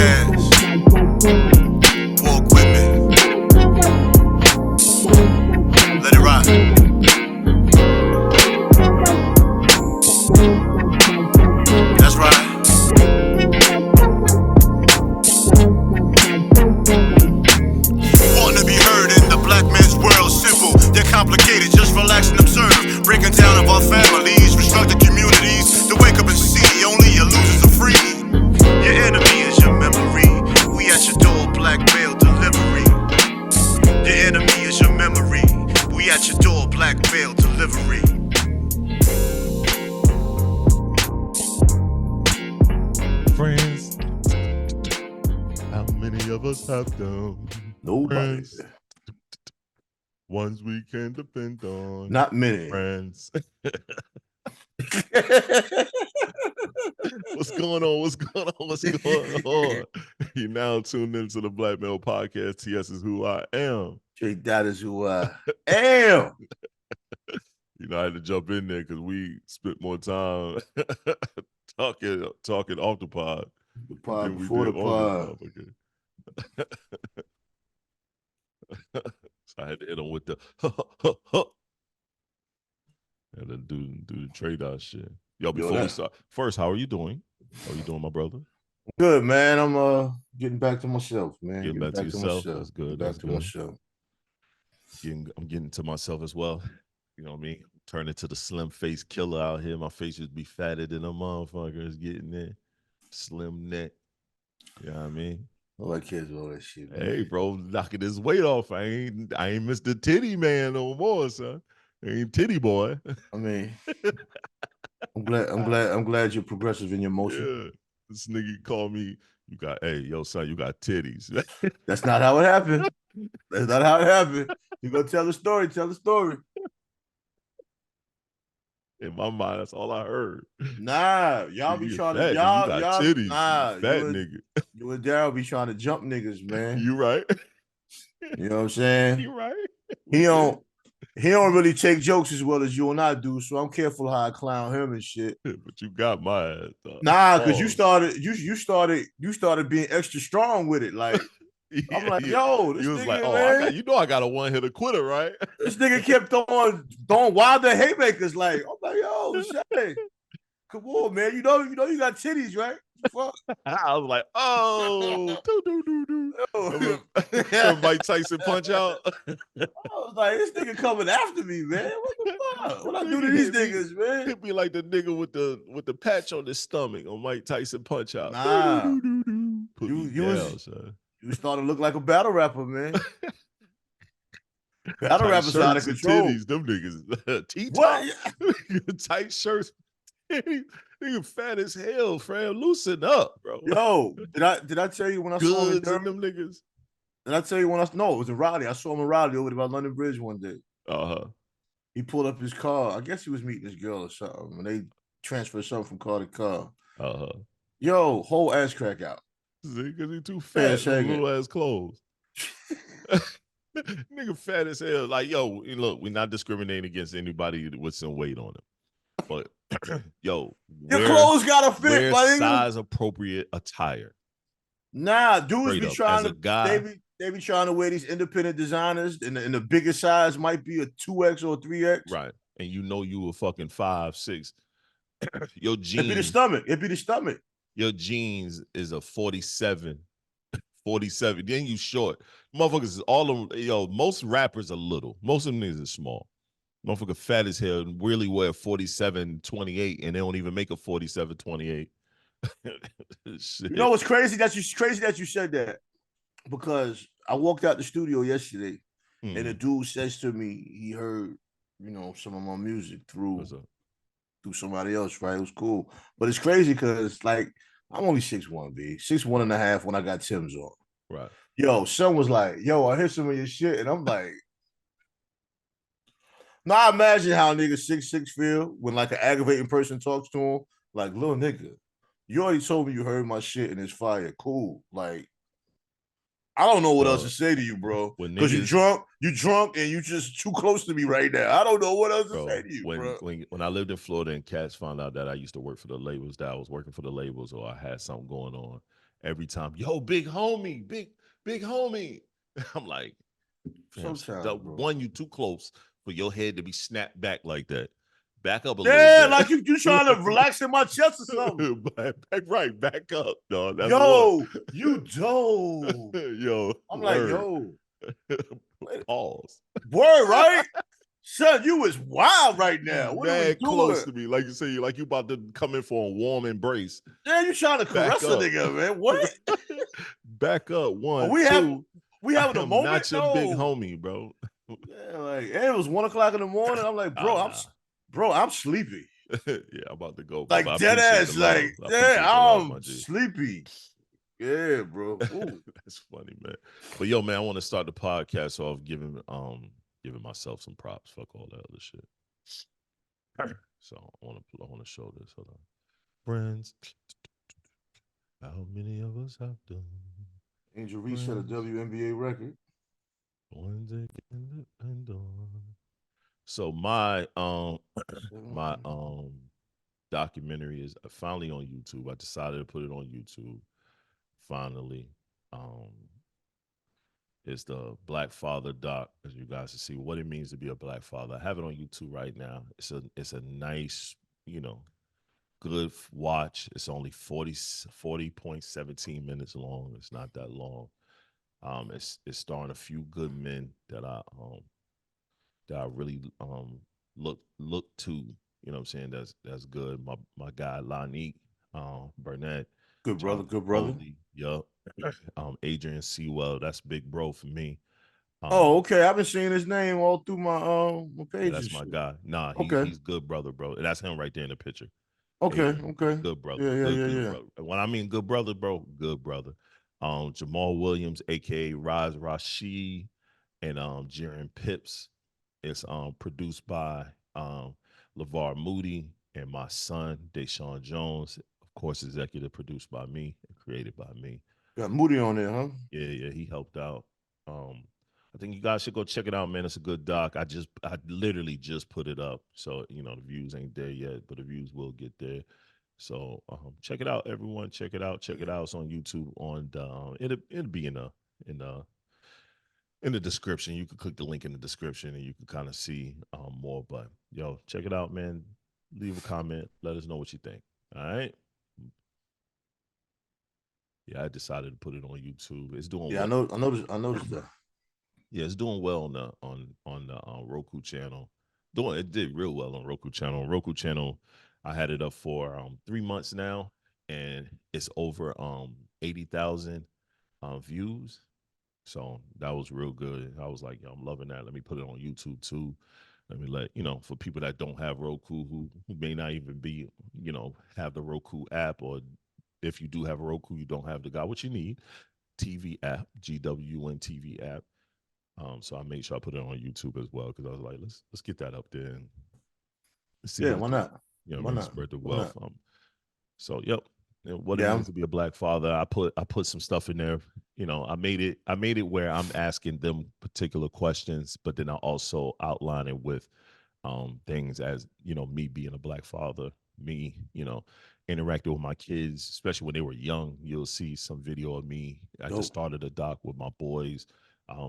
podcast. Walk with me. Let it ride. That's right. Wanting to be heard in the black man's world, simple, they're complicated, just relax and observe. Breaking down of our families, restructured communities, to wake up and see only your losers are free. Your enemy is your memory. We at your door, black mail delivery. Your enemy is your memory. We at your door, black mail delivery. Friends, how many of us have them? Nobody. Friends, ones we can depend on. Not many. Friends. What's going on? What's going on? What's going on? You now tuned into the Black Male Podcast. TS is who I am. Tre-Dot is who I am. You know, I had to jump in there because we spent more time talking off the pod. The pod than we before the did on pod. the pod. So I had to hit him with the and then do the Tre-Dot shit. Yo, before we start, first, how are you doing? How are you doing, my brother? Good, man. I'm getting back to myself, man. Getting back to yourself. That's good. Back to myself. I'm getting to myself as well. You know what I mean? Turn into the slim face killer out here. My face should be fatter than a motherfucker. Getting there. Slim neck. You know what I mean? All I care is all that shit, man. Hey, bro, knocking this weight off. I ain't Mr. Titty Man no more, son. I ain't titty boy. I mean, I'm glad you're progressive in your motion. Yeah. This nigga called me, hey, yo, son, you got titties. That's not how it happened. That's not how it happened. You gonna tell the story, In my mind, that's all I heard. Nah, y'all be trying to, y'all titties, nah, fat nigga. You and Daryl be trying to jump niggas, man. You right. You know what I'm saying? You right. He don't really take jokes as well as you and I do, so I'm careful how I clown him and shit. But you got my ass. Nah, because you started being extra strong with it. Like, yeah, I'm like, yo, this nigga, like, man, I got a one-hitter quitter, right? This nigga kept throwing wilder haymakers. Like, I'm like, yo, shit, come on, man. You know you got titties, right? Fuck. I was like, oh, Mike Tyson punch out. I was like, this nigga coming after me, man. What the fuck? What I do to these niggas, man? It'd be like the nigga with the patch on his stomach on Mike Tyson punch out. Nah, you started to look like a battle rapper, man. Battle rappers out of control. Titties, them niggas. What? Tight shirts. Nigga fat as hell, fam. Loosen up, bro. Yo, did I tell you when I saw him in them niggas? Did I tell you when it was in Raleigh? I saw him in Raleigh over by London Bridge one day. He pulled up his car. I guess he was meeting this girl or something, and they transferred something from car to car. Yo, whole ass crack out. Because he too fat for little ass clothes. Nigga fat as hell. Like, yo, look, we're not discriminating against anybody with some weight on them. But yo, your clothes gotta fit. Wear size appropriate attire. Nah, dudes be trying to. They be trying to wear these independent designers, and the biggest size might be a 2X or a 3X. Right, and you know you a fucking 5'6". Your jeans. It be the stomach. Your jeans is a 47. 47. Then you short. Motherfuckers is all of them. Yo, most rappers are little. Most of them niggas are small. Motherfucker fat as hell and really wear 47-28, and they don't even make a 47-28. You know what's crazy? That you said that, because I walked out the studio yesterday, and the dude says to me he heard, some of my music through somebody else, right? It was cool, but it's crazy because like I'm only 6'1", B, 6'1.5" when I got Tim's on. Right. Yo, son was like, yo, I hear some of your shit, and I'm like. Now I imagine how a nigga 6'6" feel when like an aggravating person talks to him. Like, little nigga, you already told me you heard my shit and it's fire. Cool. Like, I don't know what else to say to you, bro. Because you drunk and you just too close to me right now. I don't know what else to say to you, bro. When I lived in Florida and cats found out that I used to work for the labels, that I was working for the labels or I had something going on, every time, yo, big homie, big homie. I'm like, Sometimes, bro. one, you too close for your head to be snapped back like that. Back up a little Yeah, bit. like you trying to relax in my chest or something. Right, back up, dog. That's Yo, one. you dope. Yo, I'm like, word. yo. Pause. Word, right? Son, you is wild right now. What are we Mad close doing? to me. Like you say, like you about to come in for a warm embrace. Yeah, you trying to Back caress a up. nigga, man. What? Back up. Are One, we two. having I a am moment? not your big No. homie, bro. Yeah, like, and it was 1:00 in the morning. I'm like, bro, Nah. I'm sleepy. Yeah, I'm about to go, but Like I dead appreciate the ass. Like, love. I yeah, appreciate the love, my I'm G. sleepy. Yeah, bro. Ooh. That's funny, man. But yo, man, I want to start the podcast off giving myself some props. Fuck all that other shit. So I want to show this. Hold on. Friends, how many of us have done? Angel Reese set a WNBA record. One day and on. So my documentary is finally on YouTube. I decided to put it on YouTube. Finally. It's the Black Father doc, as you guys can see what it means to be a black father. I have it on YouTube right now. It's a nice, good watch. It's only 40.17 minutes long. It's not that long. It's starring a few good men that I really look to. You know what I'm saying? That's good. My guy Lanique Burnett. Good brother, Jonathan good brother. Foley, yup. Adrian Sewell, that's big bro for me. Oh, okay. I've been seeing his name all through my page. Yeah, that's my guy. Nah, okay. he's good brother, bro. That's him right there in the picture. Okay, Adrian, okay. good brother. Yeah. Brother. When I mean good brother, bro, good brother. Jamal Williams, aka Raz Rashid, and Jaron Pips. It's produced by LeVar Moody and my son, Deshaun Jones. Of course, executive produced by me and created by me. Got Moody on there, huh? Yeah, he helped out. I think you guys should go check it out, man. It's a good doc. I literally just put it up, so the views ain't there yet, but the views will get there. So check it out, everyone. Check it out. Check it out. It's on YouTube. On the it'll be in the description. You can click the link in the description, and you can kind of see more. But yo, check it out, man. Leave a comment. Let us know what you think. All right. Yeah, I decided to put it on YouTube. It's doing Yeah, well. I noticed that. Yeah, it's doing well on the Roku channel. It did real well on Roku channel. Roku channel, I had it up for 3 months now, and it's over 80,000 views. So that was real good. I was like, yo, I'm loving that. Let me put it on YouTube too. Let me for people that don't have Roku, who may not even be, have the Roku app, or if you do have a Roku, you don't have the guy, what you need, TV app, GWUN TV app. So I made sure I put it on YouTube as well, because I was like, let's get that up there and see. Yeah, why not? Why not spread the wealth? So yep. What it means to be a black father. I put some stuff in there. I made it where I'm asking them particular questions, but then I also outline it with things as me being a black father, me interacting with my kids, especially when they were young. You'll see some video of me. I just started a doc with my boys.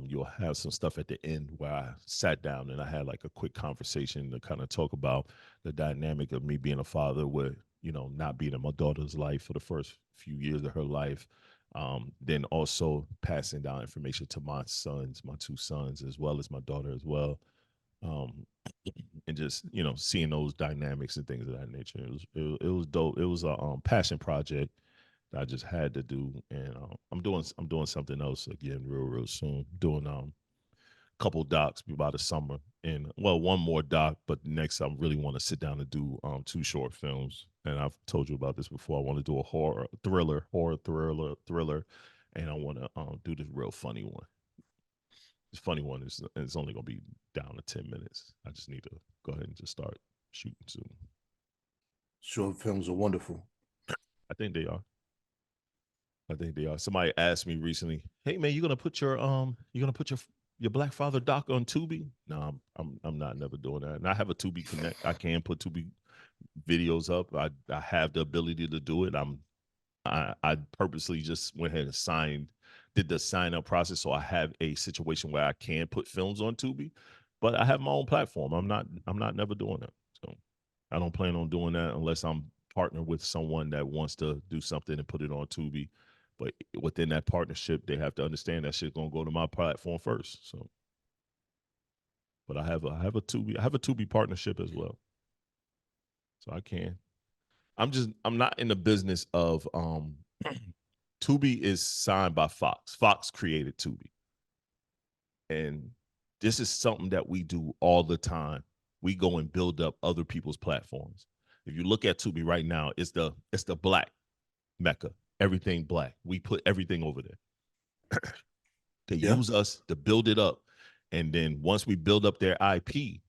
You'll have some stuff at the end where I sat down and I had like a quick conversation to kind of talk about the dynamic of me being a father with, not being in my daughter's life for the first few years of her life. Then also passing down information to my sons, my two sons, as well as my daughter as well. And just, seeing those dynamics and things of that nature. It was dope. It was a passion project that I just had to do. And I'm doing something else again real soon. Doing a couple docs about the summer, and one more doc, but next I really want to sit down and do 2 short films. And I've told you about this before. I want to do a horror thriller, and I want to do this real funny one. This funny one is it's only gonna be down to 10 minutes. I just need to go ahead and just start shooting soon. Short films are wonderful. I think they are. Somebody asked me recently, "Hey man, you gonna put your Black Father doc on Tubi?" No, I'm not never doing that. And I have a Tubi Connect. I can put Tubi videos up. I have the ability to do it. I'm I purposely just went ahead and did the sign up process, so I have a situation where I can put films on Tubi, but I have my own platform. I'm not never doing that. So I don't plan on doing that unless I'm partnered with someone that wants to do something and put it on Tubi. But within that partnership, they have to understand that shit's gonna go to my platform first. So, but I have a Tubi partnership as well, so I can. I'm not in the business of Tubi is signed by Fox. Fox created Tubi. And this is something that we do all the time. We go and build up other people's platforms. If you look at Tubi right now, it's the black mecca. Everything black. We put everything over there. They use us to build it up. And then once we build up their IP,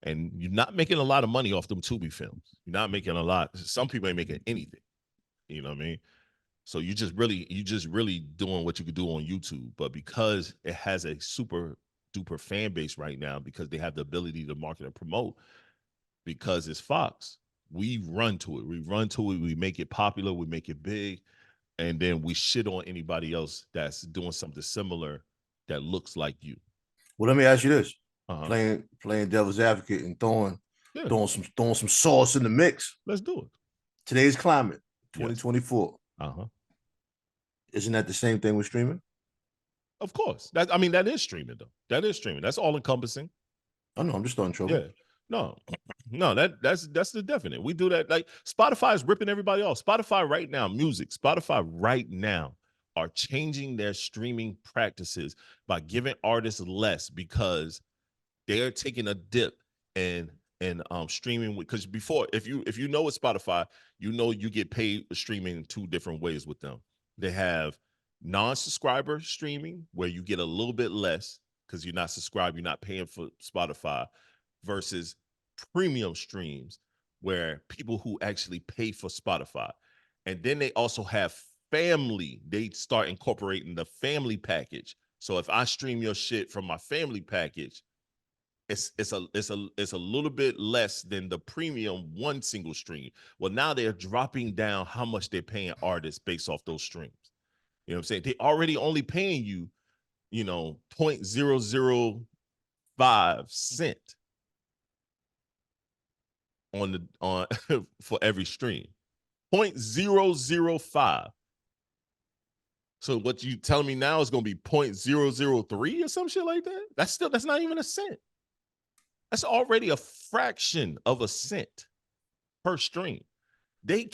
and you're not making a lot of money off them Tubi films. You're not making a lot. Some people ain't making anything. You know what I mean? So you just really doing what you could do on YouTube. But because it has a super duper fan base right now, because they have the ability to market and promote, because it's Fox, we run to it. We make it popular, we make it big, and then we shit on anybody else that's doing something similar that looks like you. Well, let me ask you this. Playing devil's advocate and throwing some sauce in the mix. Let's do it. Today's climate, 2024. Yes. Isn't that the same thing with streaming? Of course. That is streaming though. That is streaming. That's all encompassing. I know. I'm just throwing trouble. Yeah. No, that's the definite. We do that. Like Spotify is ripping everybody off. Spotify right now are changing their streaming practices by giving artists less because they're taking a dip and streaming, because before, if you know with Spotify, you know you get paid for streaming in two different ways with them. They have non-subscriber streaming where you get a little bit less because you're not subscribed, you're not paying for Spotify, versus premium streams where people who actually pay for Spotify. And then they also have family. They start incorporating the family package. So if I stream your shit from my family package, it's a little bit less than the premium one single stream. Well, now they're dropping down how much they're paying artists based off those streams. You know what I'm saying? They already only paying you, 0.005 cent on for every stream. 0.005. So what you telling me now is going to be 0.003 or some shit like that? That's not even a cent. That's already a fraction of a cent per stream. They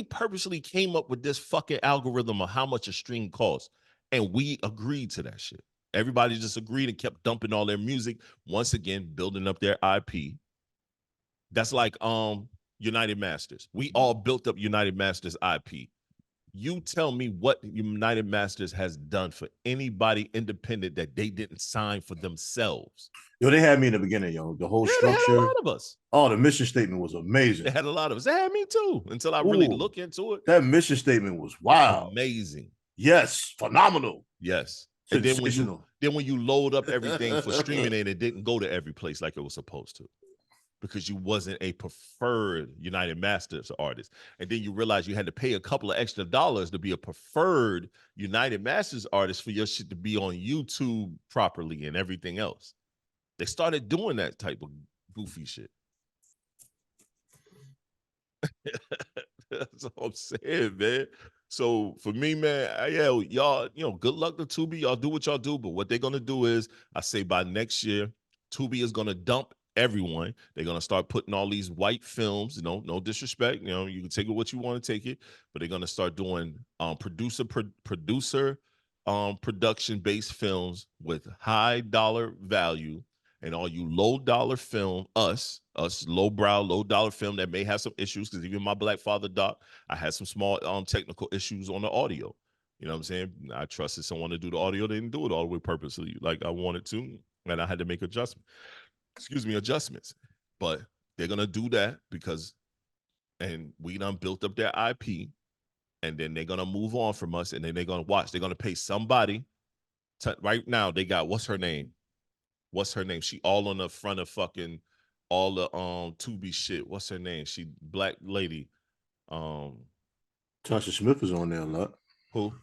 purposely came up with this fucking algorithm of how much a stream costs, and we agreed to that shit. Everybody just agreed and kept dumping all their music, once again building up their IP. That's like United Masters. We all built up United Masters IP. You tell me what United Masters has done for anybody independent that they didn't sign for themselves. Yo, they had me in the beginning, yo. The whole structure. They had a lot of us. Oh, the mission statement was amazing. They had a lot of us. They had me too, until I really look into it. That mission statement was wow. Amazing. Yes, phenomenal. Yes. And then when you load up everything for streaming and it didn't go to every place like it was supposed to, because you wasn't a preferred United Masters artist. And then you realize you had to pay a couple of extra dollars to be a preferred United Masters artist for your shit to be on YouTube properly and everything else. They started doing that type of goofy shit. That's all I'm saying, man. So for me, man, y'all, good luck to Tubi. Y'all do what y'all do. But what they're going to do is, I say by next year, Tubi is going to dump everyone. They're going to start putting all these white films, no disrespect. You can take it what you want to take it, but they're going to start doing producer production-based films with high dollar value. And all you low dollar film, us low dollar film that may have some issues, because even my Black Father doc, I had some small technical issues on the audio. You know what I'm saying? I trusted someone to do the audio. They didn't do it all the way purposely like I wanted to, and I had to make adjustments. But they're gonna do that and we done built up their IP, and then they're gonna move on from us, and then they're gonna watch. They're gonna pay somebody. Right now, they got what's her name? She all on the front of fucking all the Tubi shit. What's her name? She black lady. Tasha Smith is on there a lot. Who?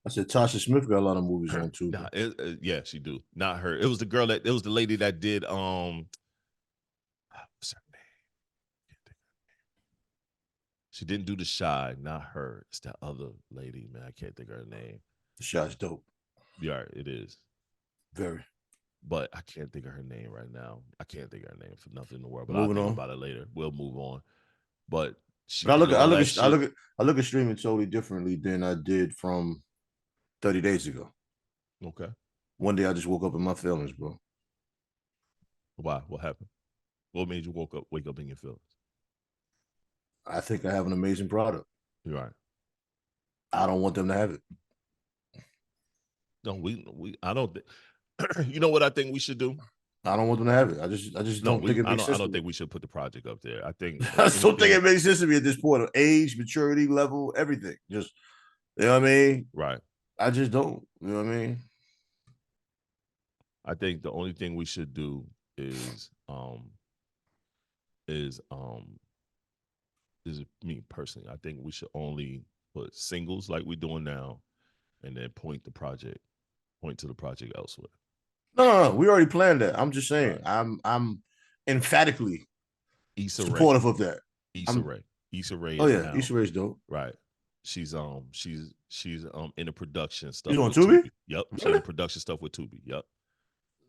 I said Tasha Smith got a lot of movies on too. Nah, yeah, she do. Not her. It was the girl that. It was the lady that did. What's her name? She didn't do The Shy. Not her. It's that other lady, man. I can't think of her name. The Shy's dope. Yeah, it is. Very. But I can't think of her name right now. I can't think of her name for nothing in the world. But Moving I'll think on. about it later. We'll move on. But she I look did at I all look that at I look shit. at I look at streaming totally differently than I did from 30 days ago. Okay. One day I just woke up in my feelings, bro. Why? What happened? What made you wake up in your feelings? I think I have an amazing product. You're right. I don't want them to have it. No, I don't think. You know what I think we should do? I don't want them to have it. I just don't think it makes sense. I don't think we should put the project up there. I think I just don't think it makes sense to me at this point of age, maturity level, everything. Just, you know what I mean? Right. I just don't. You know what I mean? I think the only thing we should do is me personally. I think we should only put singles like we're doing now, and then point to the project elsewhere. No. We already planned that. I'm just saying. Right. I'm emphatically Issa supportive of that. Issa Rae. Oh yeah, Issa Rae's dope. Right. She's in the production stuff. She's on Tubi? Yep. She's Really? in production stuff with Tubi. Yep.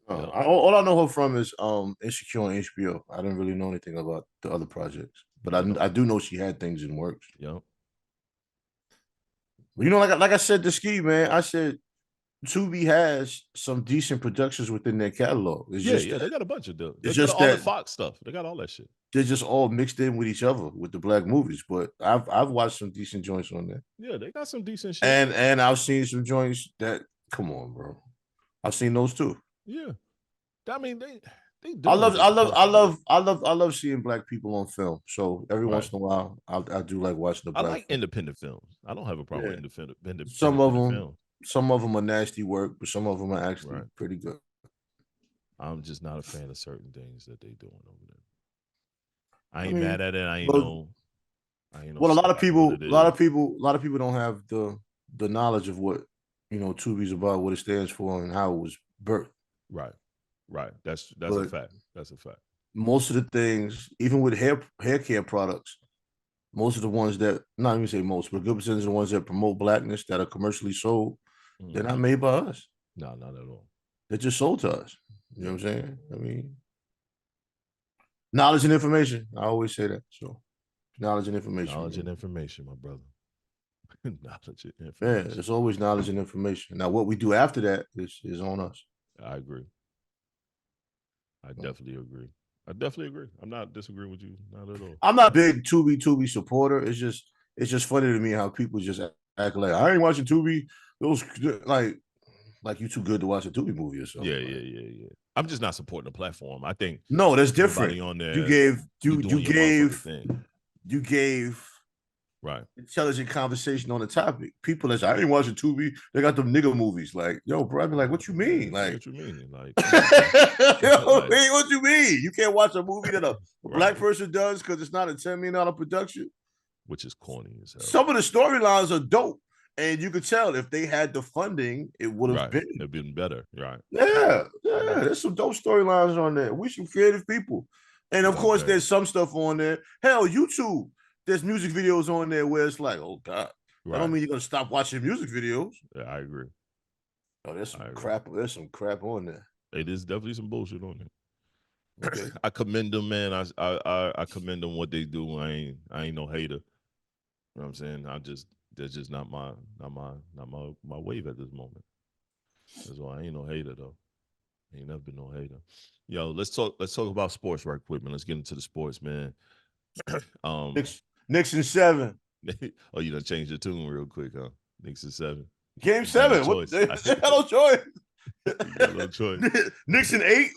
Yep. All I know her from is Insecure on HBO. I didn't really know anything about the other projects, but I do know she had things in works. Yep. But you know, like I said to Ski, man, I said Tubi has some decent productions within their catalog. It's They got a bunch of them. It's They got just all that the Fox stuff. They got all that shit. They're just all mixed in with each other with the black movies. But I've watched some decent joints on there. Yeah, they got some decent shit. And I've seen some joints that, come on, bro. I've seen those too. Yeah. I mean, they I love seeing black people on film. So every once in a while, I do like watching the black. I like independent films. I don't have a problem with independent some of them films. Some of them are nasty work, but some of them are actually pretty good. I'm just not a fan of certain things that they doing over there. I ain't mad at it. I ain't know. Well, a lot of people don't have the knowledge of what Tubi's about, what it stands for, and how it was birthed. Right. That's a fact. That's a fact. Most of the things, even with hair care products, most of the ones that, not even say most, but a good percentage of the ones that promote blackness that are commercially sold, they're not made by us. No, not at all. They're just sold to us. You know what I'm saying? I mean, knowledge and information. I always say that. So, knowledge and information. Knowledge and information, my brother. Knowledge and information. Yeah, it's always knowledge and information. Now, what we do after that is on us. I agree. I definitely agree. I'm not disagreeing with you, not at all. I'm not a big Tubi supporter. It's just funny to me how people just act like I ain't watching Tubi. Those like you too good to watch a Tubi movie or something. Yeah. I'm just not supporting the platform. I think no, that's different. On there, you gave right intelligent conversation on the topic. People that say, I ain't watching Tubi, they got them nigga movies. Like, yo, bro, I be like, what you mean? Like, what you mean? Like, what you mean? You can't watch a movie that a black person does because it's not a $10 million production, which is corny as hell. Some of the storylines are dope, and you could tell if they had the funding, it would have been. It'd been better, right? Yeah. There's some dope storylines on there. We some creative people, and of course, there's some stuff on there. Hell, YouTube. There's music videos on there where it's like, oh God, I don't mean you're gonna stop watching music videos. Yeah, I agree. Oh, there's some crap. There's some crap on there. Hey, there's definitely some bullshit on there. Okay. I commend them, man. I commend them what they do. I ain't no hater. You know what I'm saying? That's just not my wave at this moment. That's why I ain't no hater though. Ain't never been no hater. Yo, let's talk about sports right quick, man. Let's get into the sports, man. Knicks in 7. Oh, you done changed the tune real quick, huh? Knicks in 7. Game 7. What? They got no choice. No choice. Knicks in 8.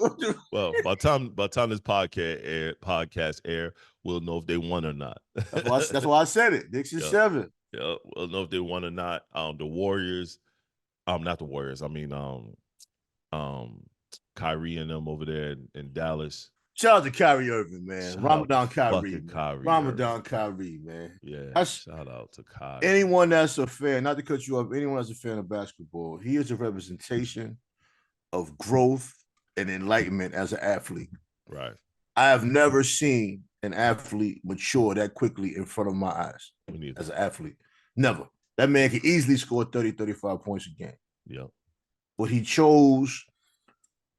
Well, by the time this podcast air, we'll know if they won or not. That's why I said it. Knicks in 7. Yeah, we'll know if they won or not. The Warriors, not the Warriors. I mean, Kyrie and them over there in Dallas. Shout out to Kyrie Irving, man. Shout Ramadan out to Kyrie, fucking man. Kyrie Ramadan Irving. Kyrie, man. Yeah, shout out to Kyrie. Anyone that's a fan, not to cut you off, anyone that's a fan of basketball, he is a representation of growth and enlightenment as an athlete. Right. I have never seen an athlete mature that quickly in front of my eyes as an athlete. Never. That man can easily score 30, 35 points a game. Yep. But he chose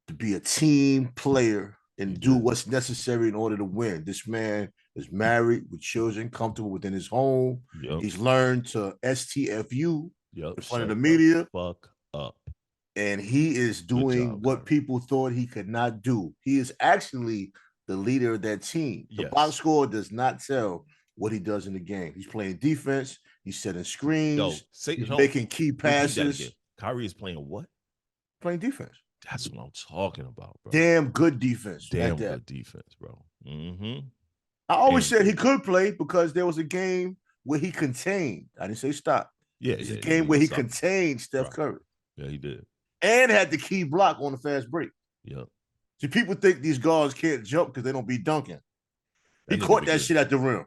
to be a team player and do what's necessary in order to win. This man is married with children, comfortable within his home. Yep. He's learned to STFU in front of the Shut media. Fuck up. And he is doing what people thought he could not do. He is actually the leader of that team. The box score does not tell what he does in the game. He's playing defense. He's setting screens. He's making key passes. Kyrie is playing what? Playing defense. That's what I'm talking about, bro. Damn good defense. Damn good defense, bro. Mm-hmm. I always said he could play because there was a game where he contained. I didn't say stop. Yeah, it's a game where he contained Steph Curry. Yeah, he did. And had the key block on the fast break. Yeah. See, people think these guards can't jump because they don't be dunking. He caught that shit at the rim.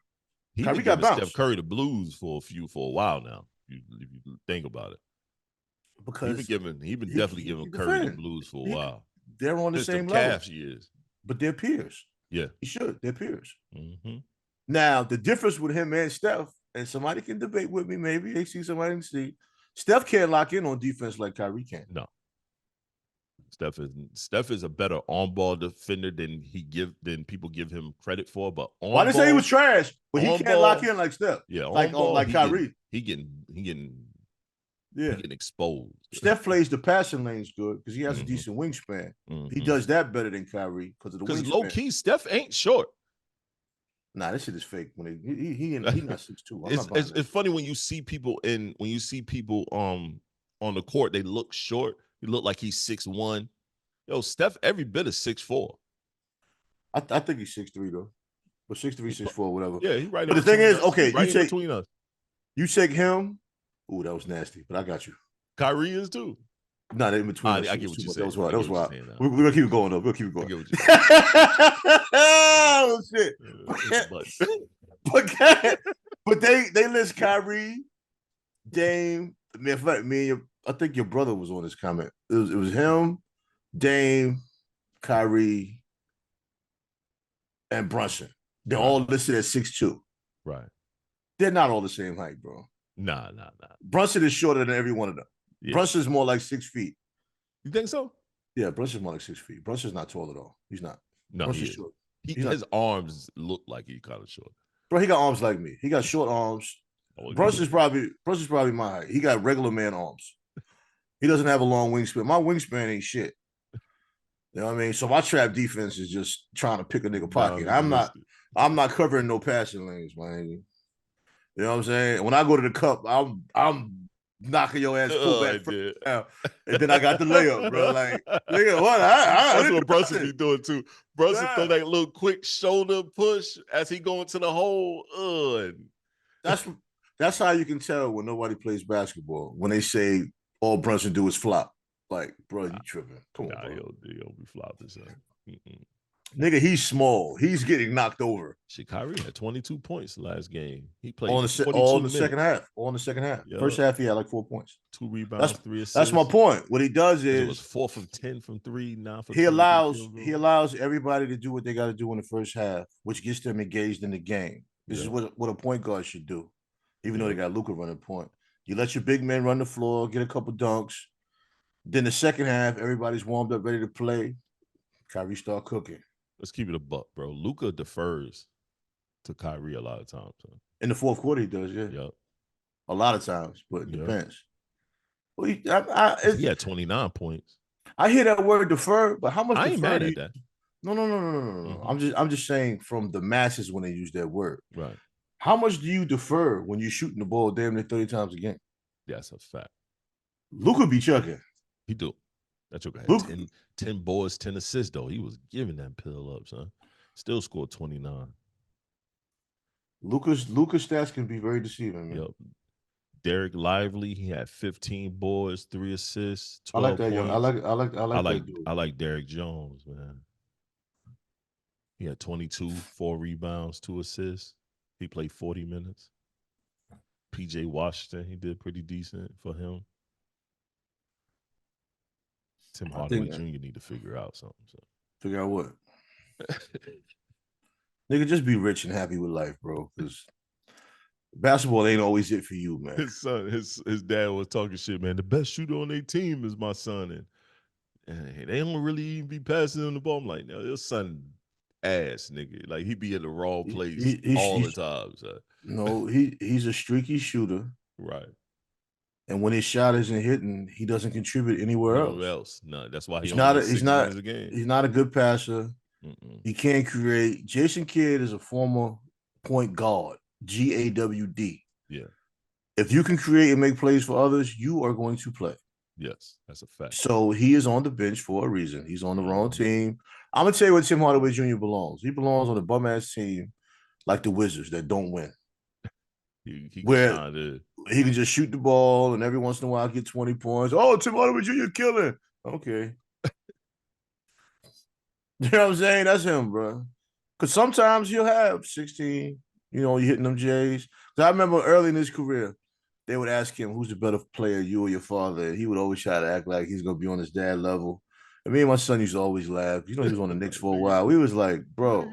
He Kyrie got bounced. Steph Curry the blues for a while now. If you think about it, because he been definitely giving Curry the blues for a while. They're on the same level. Calf years, but they're peers. Yeah, he should. They're peers. Mm-hmm. Now the difference with him and Steph, and somebody can debate with me. Maybe they see somebody can see. Steph can't lock in on defense like Kyrie can. No. Steph is a better on-ball defender than people give him credit for. But I didn't say he was trash, but he can't lock in like Steph. Yeah, like Kyrie. He getting exposed. Steph plays the passing lanes good because he has a decent wingspan. He does that better than Kyrie because of the wingspan. Low key, Steph ain't short. Nah, this shit is fake. When he not 6'2". It's funny when you see people on the court, they look short. He look like he's 6'1". Yo, Steph every bit of 6'4". I think he's 6'3" though, but 6'3", 6'4", whatever. Yeah, he's right. But the thing is, okay, between us. You take him. Ooh, that was nasty, but I got you. Kyrie is too. No, in between. I get what you're saying. That was wild. We're gonna keep it going though. We'll keep it going. I get what you're oh shit! But they list Kyrie, Dame. I think your brother was on this comment. It was him, Dame, Kyrie, and Brunson. They're all listed at 6'2". Right. They're not all the same height, bro. Nah. Brunson is shorter than every one of them. Yeah. Brunson's more like 6 feet. You think so? Yeah, Brunson's more like 6 feet. Brunson's not tall at all. He's not. No, Brunson's short. His arms look like he's kind of short. Bro, he got arms like me. He got short arms. Brunson's probably my height. He got regular man arms. He doesn't have a long wingspan. My wingspan ain't shit. You know what I mean? So my trap defense is just trying to pick a nigga pocket. I'm not covering no passing lanes, man. You know what I'm saying? When I go to the cup, I'm knocking your ass back down, and then I got the layup, bro. Like, nigga, what? That's what Brunson be doing too. Brunson throw that little quick shoulder push as he go into the hole. That's how you can tell when nobody plays basketball. When they say all Brunson do is flop. Like, bro, you tripping. Come on, bro. He'll be flopping, son. Nigga, he's small. He's getting knocked over. Kyrie had 22 points last game. He played all in the second half. All in the second half. Yep. First half, he had like 4 points. 2 rebounds, 3 assists. That's my point. What he does is it was 4 from 10 from 3, 9 from he allows everybody to do what they got to do in the first half, which gets them engaged in the game. This is what a point guard should do, even though they got Luka running point. You let your big men run the floor, get a couple dunks. Then the second half, everybody's warmed up, ready to play. Kyrie start cooking. Let's keep it a buck, bro. Luka defers to Kyrie a lot of times. Huh? In the fourth quarter, he does, yeah. Yep. A lot of times, but it depends. Well, he had 29 points. I hear that word defer, but how much? I ain't mad at that. No. Mm-hmm. I'm just saying from the masses when they use that word. Right. How much do you defer when you're shooting the ball damn near 30 times a game? That's a fact. Luka be chucking. He do. That joker had 10 boards, 10 assists, though. He was giving that pill up, son. Still scored 29. Luka's stats can be very deceiving, man. Yep. Derek Lively, he had 15 boards, 3 assists, 12 I like that. points. I like that dude. I like Derek Jones, man. He had 22, 4 rebounds, 2 assists. He played 40 minutes. PJ Washington, he did pretty decent for him. Tim Hardaway Jr. need to figure out something. So. Figure out what? Nigga, just be rich and happy with life, bro. Because basketball ain't always it for you, man. His son, his dad was talking shit, man. The best shooter on their team is my son, and they don't really even be passing him the ball. I'm like, no, your son ass, nigga. Like he be in the wrong place all the time. So. No, he's a streaky shooter, right? And when his shot isn't hitting, he doesn't contribute anywhere else. No, that's why he's not a good passer. He can't create. Jason Kidd is a former point guard, GAWD. Yeah. If you can create and make plays for others, you are going to play. Yes, that's a fact. So he is on the bench for a reason. He's on the wrong team. I'm gonna tell you where Tim Hardaway Jr. belongs. He belongs on a bum ass team like the Wizards that don't win. Where he can just shoot the ball and every once in a while get 20 points. Oh, Tim Hardaway Jr. killing. Okay. You know what I'm saying? That's him, bro. Because sometimes he'll have 16, you hitting them J's. Because I remember early in his career, they would ask him, who's the better player, you or your father? And he would always try to act like he's going to be on his dad level. And me and my son used to always laugh. He was on the Knicks for a while. We was like, bro.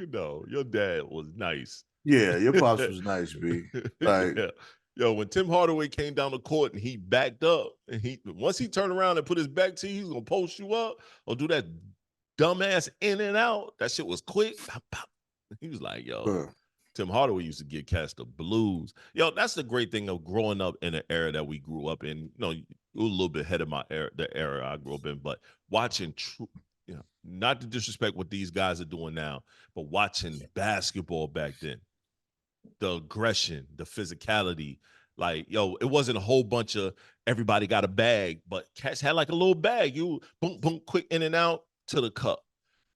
Your dad was nice. Yeah, your pops was nice, B. Like, yeah. Yo, when Tim Hardaway came down the court and he backed up, and once he turned around and put his back to you, he's going to post you up or do that dumbass in and out. That shit was quick. He was like, yo, Tim Hardaway used to get cast the blues. Yo, that's the great thing of growing up in an era that we grew up in. You a little bit ahead of my era, the era I grew up in, but watching not to disrespect what these guys are doing now, but watching basketball back then, the aggression, the physicality, like, yo, it wasn't a whole bunch of everybody got a bag, but cats had like a little bag. You boom, boom, quick in and out to the cup.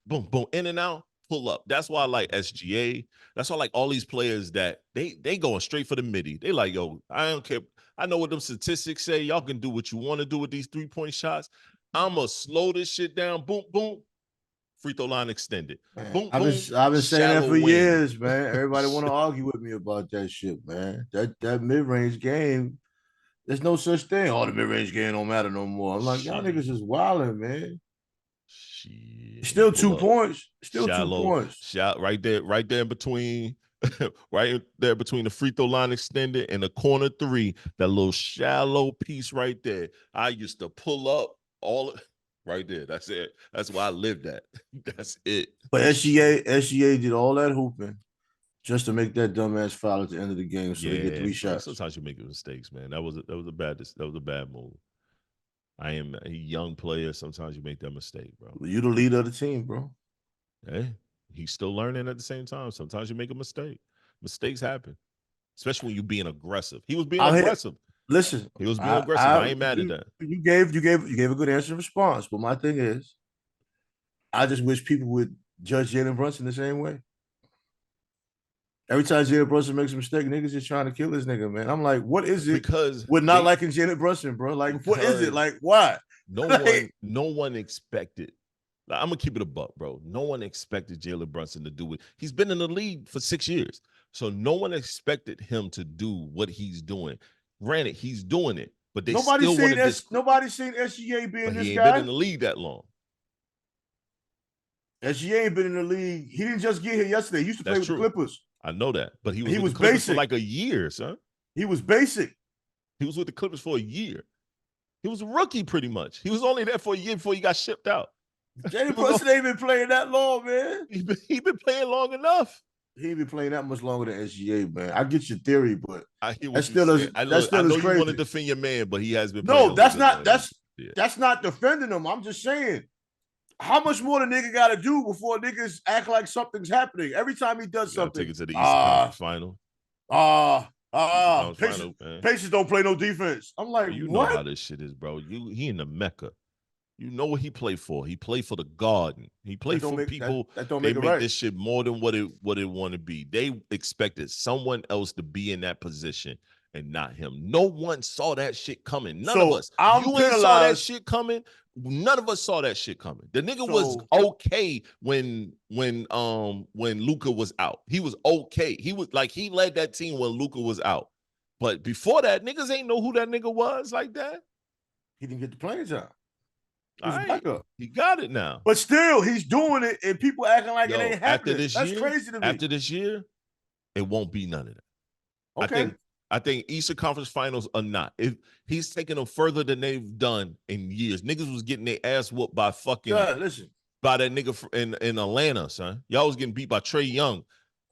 Boom, boom, in and out, pull up. That's why I like SGA. That's why I like all these players that they going straight for the midi. They like, yo, I don't care. I know what them statistics say. Y'all can do what you want to do with these 3-point shots. I'm going to slow this shit down. Boom, boom. Free throw line extended. Boom, I've been saying that for years, man. Everybody want to argue with me about that shit, man. That mid-range game, there's no such thing. Oh, the mid-range game don't matter no more. I'm like, y'all niggas is wilding, man. Shit. Still 2 points. Still shallow, 2 points. Shot right there in between, right there between the free throw line extended and the corner 3. That little shallow piece right there. I used to pull up all right there. That's it. That's why I lived at. That's it. But SGA did all that hooping just to make that dumbass foul at the end of the game, so they get 3 shots. Sometimes you make mistakes, man. That was a bad move. I am a young player. Sometimes you make that mistake, bro. You the leader of the team, bro. Hey, he's still learning at the same time. Sometimes you make a mistake. Mistakes happen, especially when you're being aggressive. He was being aggressive. Listen, he was being aggressive. I ain't mad at that. You gave a good answer and response, but my thing is, I just wish people would judge Jalen Brunson the same way. Every time Jalen Brunson makes a mistake, niggas just trying to kill this nigga, man. I'm like, what is it? Because we're not liking Jalen Brunson, bro. Like, what is it? Like, why? No one expected. Like, I'm gonna keep it a buck, bro. No one expected Jalen Brunson to do it. He's been in the league for 6 years, so no one expected him to do what he's doing. Granted, he's doing it, but they nobody's still wanted this. Nobody's seen SGA being but this he guy. ain't been in the league that long. SGA ain't been in the league. He didn't just get here yesterday. He used to play with the Clippers. I know that, but he was with the the Clippers basic for like a year, son. He was basic. He was with the Clippers for a year. He was a rookie pretty much. He was only there for a year before he got shipped out. Jalen Brunson ain't been playing that long, man. He been playing long enough. He ain't been playing that much longer than SGA, man. I get your theory, but I hear what that's still I know crazy. You want to defend your man, but he has been. No, that's not defending him. I'm just saying, how much more the nigga got to do before niggas act like something's happening? Every time he does something, take it to the Eastern Conference Final. Pacers don't play no defense. I'm like, you what? know how this shit is, bro. He in the Mecca. You know what he played for. He played for the Garden. He played for people. That don't they make it make right. this shit more than what it want to be. They expected someone else to be in that position and not him. No one saw that shit coming. None of us. You ain't saw that shit coming. none of us saw that shit coming. The nigga was okay when Luka was out. He was okay. He was like, he led that team when Luka was out. But before that, niggas ain't know who that nigga was like that. He didn't get the playing time. He got it now. But still, he's doing it, and people acting like it ain't happening. That's crazy to me. After this year, it won't be none of that. Okay. I think Eastern Conference Finals are not. If he's taking them further than they've done in years. Niggas was getting their ass whooped by fucking by that nigga in Atlanta, son. Y'all was getting beat by Trae Young.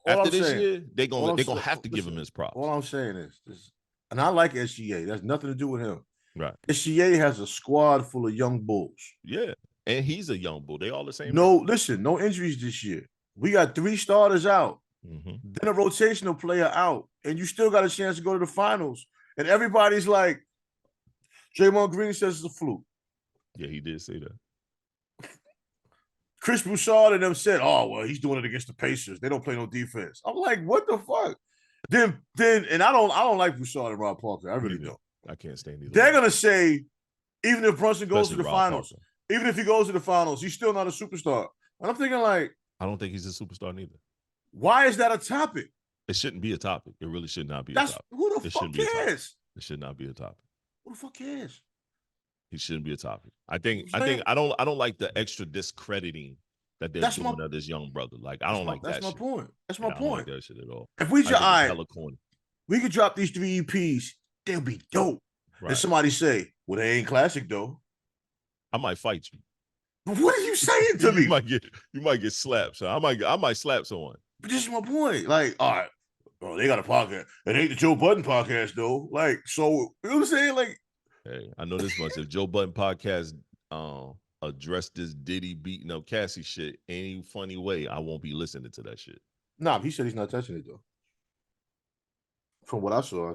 After this year, they gonna have to give him his props. All I'm saying is, and I like SGA. That's nothing to do with him. Right. SGA has a squad full of young bulls. Yeah, and he's a young bull. They all the same. No injuries this year. We got 3 starters out. Mm-hmm. Then a rotational player out, and you still got a chance to go to the finals. And everybody's like, Draymond Green says it's a fluke. Yeah, he did say that. Chris Broussard and them said, "Oh well, he's doing it against the Pacers. They don't play no defense." I'm like, what the fuck? Then, and I don't like Broussard and Rob Parker. I really don't. I can't stand either. They're gonna say, even if Brunson goes to the finals, even if he goes to the finals, he's still not a superstar. And I'm thinking like, I don't think he's a superstar neither. Why is that a topic? It shouldn't be a topic. It really should not be a topic. Who the fuck cares? It should not be a topic. Who the fuck cares? He shouldn't be a topic. I don't like the extra discrediting that they're doing of this young brother. Like, I don't like that. That's my point. That's my point. I don't like that shit at all. If we could drop these 3 EPs, they'll be dope. Right. And somebody say, well, they ain't classic though. I might fight you. But what are you saying to me? You might get slapped. So I might slap someone. But this is my point. Like, all right, oh, they got a podcast. It ain't the Joe Budden podcast though. Like, so you know what I'm saying? Like, hey, I know this much. If Joe Budden podcast addressed this Diddy beating up Cassie shit any funny way, I won't be listening to that shit. Nah, he said he's not touching it though. From what I saw,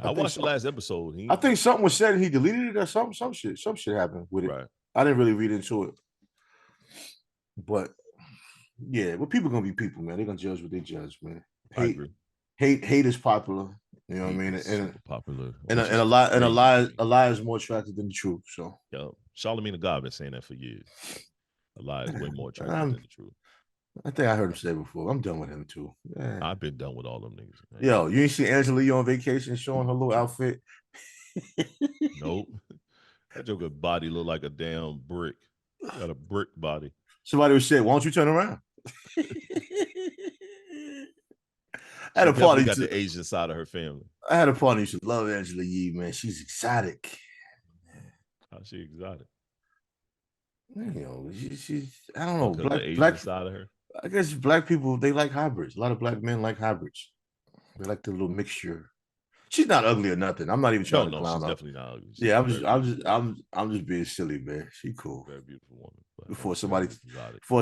I watched the last episode. I think something was said and he deleted it or something. Some shit happened with it. Right. I didn't really read into it. But yeah, well, people gonna be people, man. They're gonna judge what they judge, man. Hate is popular. You know what I mean? And popular. And a lie is more attractive than the truth. So Charlamagne the God been saying that for years. A lie is way more attractive than the truth. I think I heard him say before. I'm done with him too. Man. I've been done with all them niggas. Man. Yo, you ain't see Angela Lee on vacation showing her little outfit? Nope. That joker body look like a damn brick. Got a brick body. Somebody would say, "Why don't you turn around?" I had a party. Got the Asian side of her family. I had a party. You should love Angela Yee, man. She's exotic. How's she exotic? You know, she's I don't know. The Asian side of her. I guess black people, they like hybrids. A lot of black men like hybrids. They like the little mixture. She's not ugly or nothing. I'm not even trying to clown her. She's definitely not ugly. I'm just being silly, man. She cool. Very beautiful woman. Before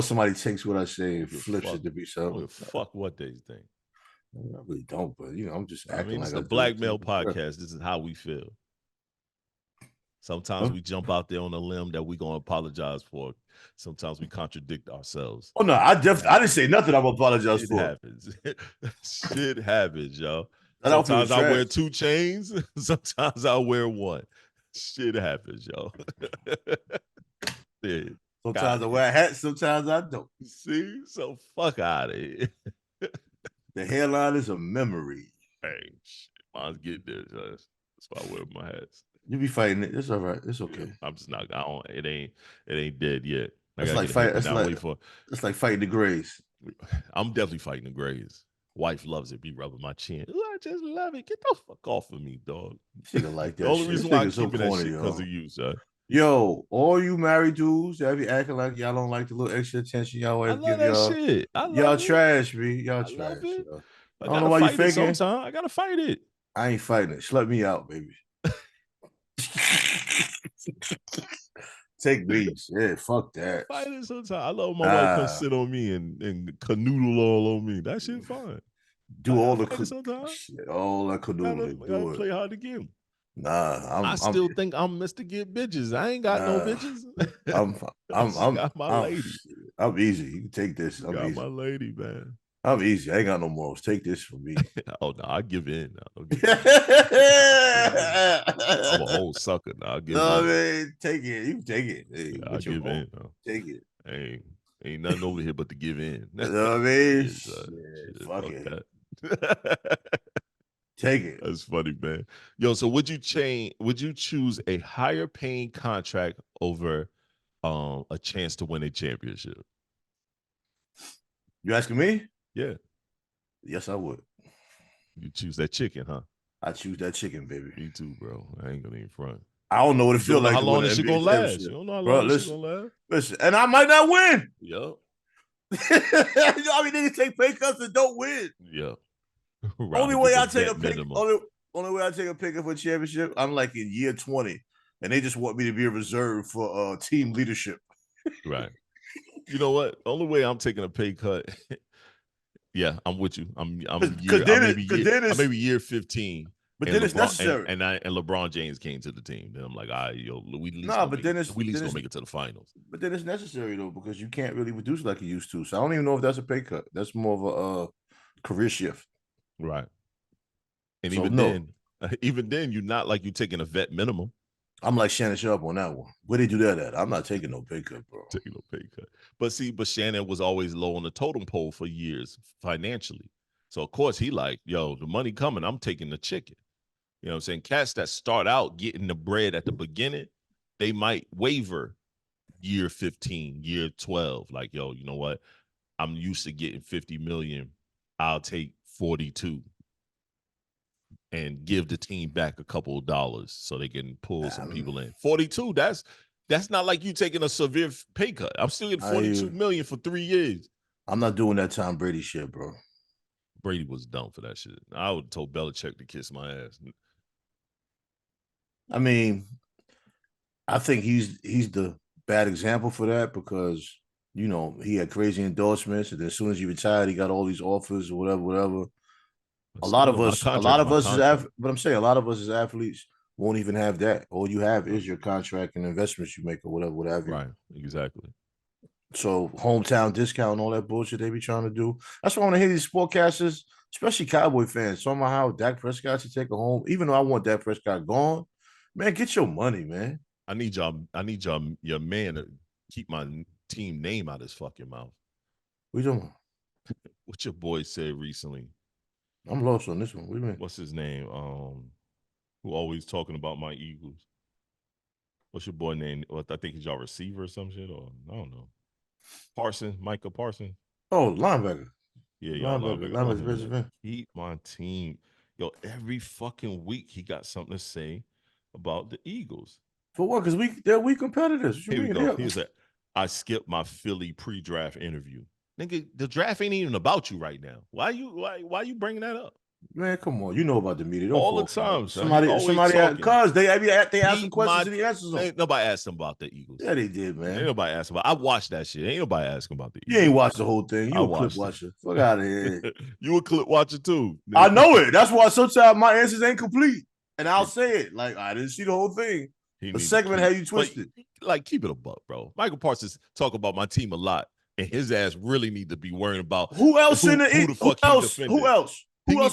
somebody takes what I say and flips it to be something. Fuck what they think. I really don't, but you know, I'm just acting like it's a black male podcast. This is how we feel. Sometimes we jump out there on a limb that we're gonna apologize for. Sometimes we contradict ourselves. Oh no, I didn't say nothing I'm gonna apologize for. Happens. Shit happens, yo. Sometimes I wear 2 chains, sometimes I wear 1. Shit happens, yo. Yeah. Sometimes I wear a hat, sometimes I don't. See? So fuck out of here. The hairline is a memory. Hey, shit. Mine's get there. That's why I wear my hats. You be fighting it. It's all right. It's okay. Yeah, I'm just not. It ain't dead yet. It's like fighting the Grays. I'm definitely fighting the Grays. Wife loves it. Be rubbing my chin. Ooh, I just love it. Get the fuck off of me, dog. She don't like that. The only reason why I keep that shit because of you, sir. Yo, all you married dudes that be acting like y'all don't like the little extra attention y'all always give y'all. Shit. Y'all trash, me. Y'all trash. I don't know why you faking. I gotta fight it. I ain't fighting it. Slut me out, baby. Take these. Yeah, fuck that. Fight it sometimes. I love my wife come sit on me and canoodle all on me. That shit fine. Do all the shit, all that canoodling. Gotta play hard to get them. Nah, I still think I'm Mr. Get Bitches. I ain't got no bitches. I'm got my lady. I'm easy. You can take this. I'm got easy. My lady, man. I'm easy. I ain't got no morals. Take this from me. Oh no, I give in. I'm an cold sucker. Nah, I'll give No, in. man, take it. You take it. Hey, Yeah, I'll what's your give fault? in. No. Take it. Ain't nothing over here but to give in. You know what I mean? Shit, Shit, shit, fuck fuck it. that. Take it. That's funny, man. Yo, so would you choose a higher paying contract over a chance to win a championship? You asking me? Yeah. Yes, I would. You choose that chicken, huh? I choose that chicken, baby. Me too, bro. I ain't gonna even front. I don't know what it You feels don't know like how to long win an this shit NBA gonna last. championship. You don't know how Bro, long this shit listen, gonna last. listen, and I might not win. Yup. You know how many niggas take pay cuts and don't win? Yup. Only way I take a pick, minimum. only way I take a pick for a championship, I'm like in year 20, and they just want me to be a reserve for team leadership. Right. You know what? The only way I'm taking a pay cut. Yeah, I'm with you. I'm maybe year 15. But and then it's LeBron, necessary. And LeBron James came to the team. Then I'm like, all right, yo, we at least gonna make it to the finals. But then it's necessary though, because you can't really reduce like you used to. So I don't even know if that's a pay cut. That's more of a career shift. Right. And So, even then, you're not like you're taking a vet minimum. I'm like Shannon Sharp on that one. Where they do that at? I'm not taking no pay cut, bro. Taking no pay cut. But Shannon was always low on the totem pole for years financially. So of course he like, yo, the money coming, I'm taking the chicken. You know what I'm saying? Cats that start out getting the bread at the beginning, they might waver year 15, year 12. Like, yo, you know what? I'm used to getting 50 million. I'll take 42 and give the team back a couple of dollars so they can pull some people in. 42, that's not like you taking a severe pay cut. I'm still getting 42 million for 3 years. I'm not doing that Tom Brady shit, bro. Brady was dumb for that shit. I would have told Belichick to kiss my ass. I mean, I think he's the bad example for that because, you know, he had crazy endorsements, and then as soon as he retired, he got all these offers or whatever. A lot of us but I'm saying a lot of us as athletes won't even have that. All you have is your contract and investments you make or whatever. Right, exactly. So hometown discount and all that bullshit they be trying to do. That's why I want to hear these sportcasters, especially Cowboy fans, talking about how Dak Prescott should take a home. Even though I want Dak Prescott gone, man, get your money, man. I need your man to keep my team name out his fucking mouth. What you doing? What your boy said recently. I'm lost on this one. What do you mean? What's his name? Who always talking about my Eagles? What's your boy name? Well, I think he's your receiver or some shit, or I don't know. Micah Parsons. Oh, linebacker. Yeah, y'all linebacker. Keep my team. Yo, every fucking week he got something to say about the Eagles. For what? Because they're weak competitors. Here we go. Here's that. I skipped my Philly pre-draft interview. Nigga, the draft ain't even about you right now. Why you bringing that up? Man, come on. You know about the media. Don't all the time. Somebody because they ask some questions and he answers them. Ain't nobody asked him about the Eagles. Yeah, they did, man. Ain't nobody asked about. I watched that shit. Ain't nobody asking about the Eagles. You ain't watched the whole thing. You a clip watcher. Fuck out of here. You a clip watcher too. Nigga. I know it. That's why sometimes my answers ain't complete. And I'll say it. Like, I didn't see the whole thing. The segment had you twisted. Like, keep it a buck, bro. Michael Parsons talk about my team a lot. And his ass really need to be worrying about who else in the who else? He need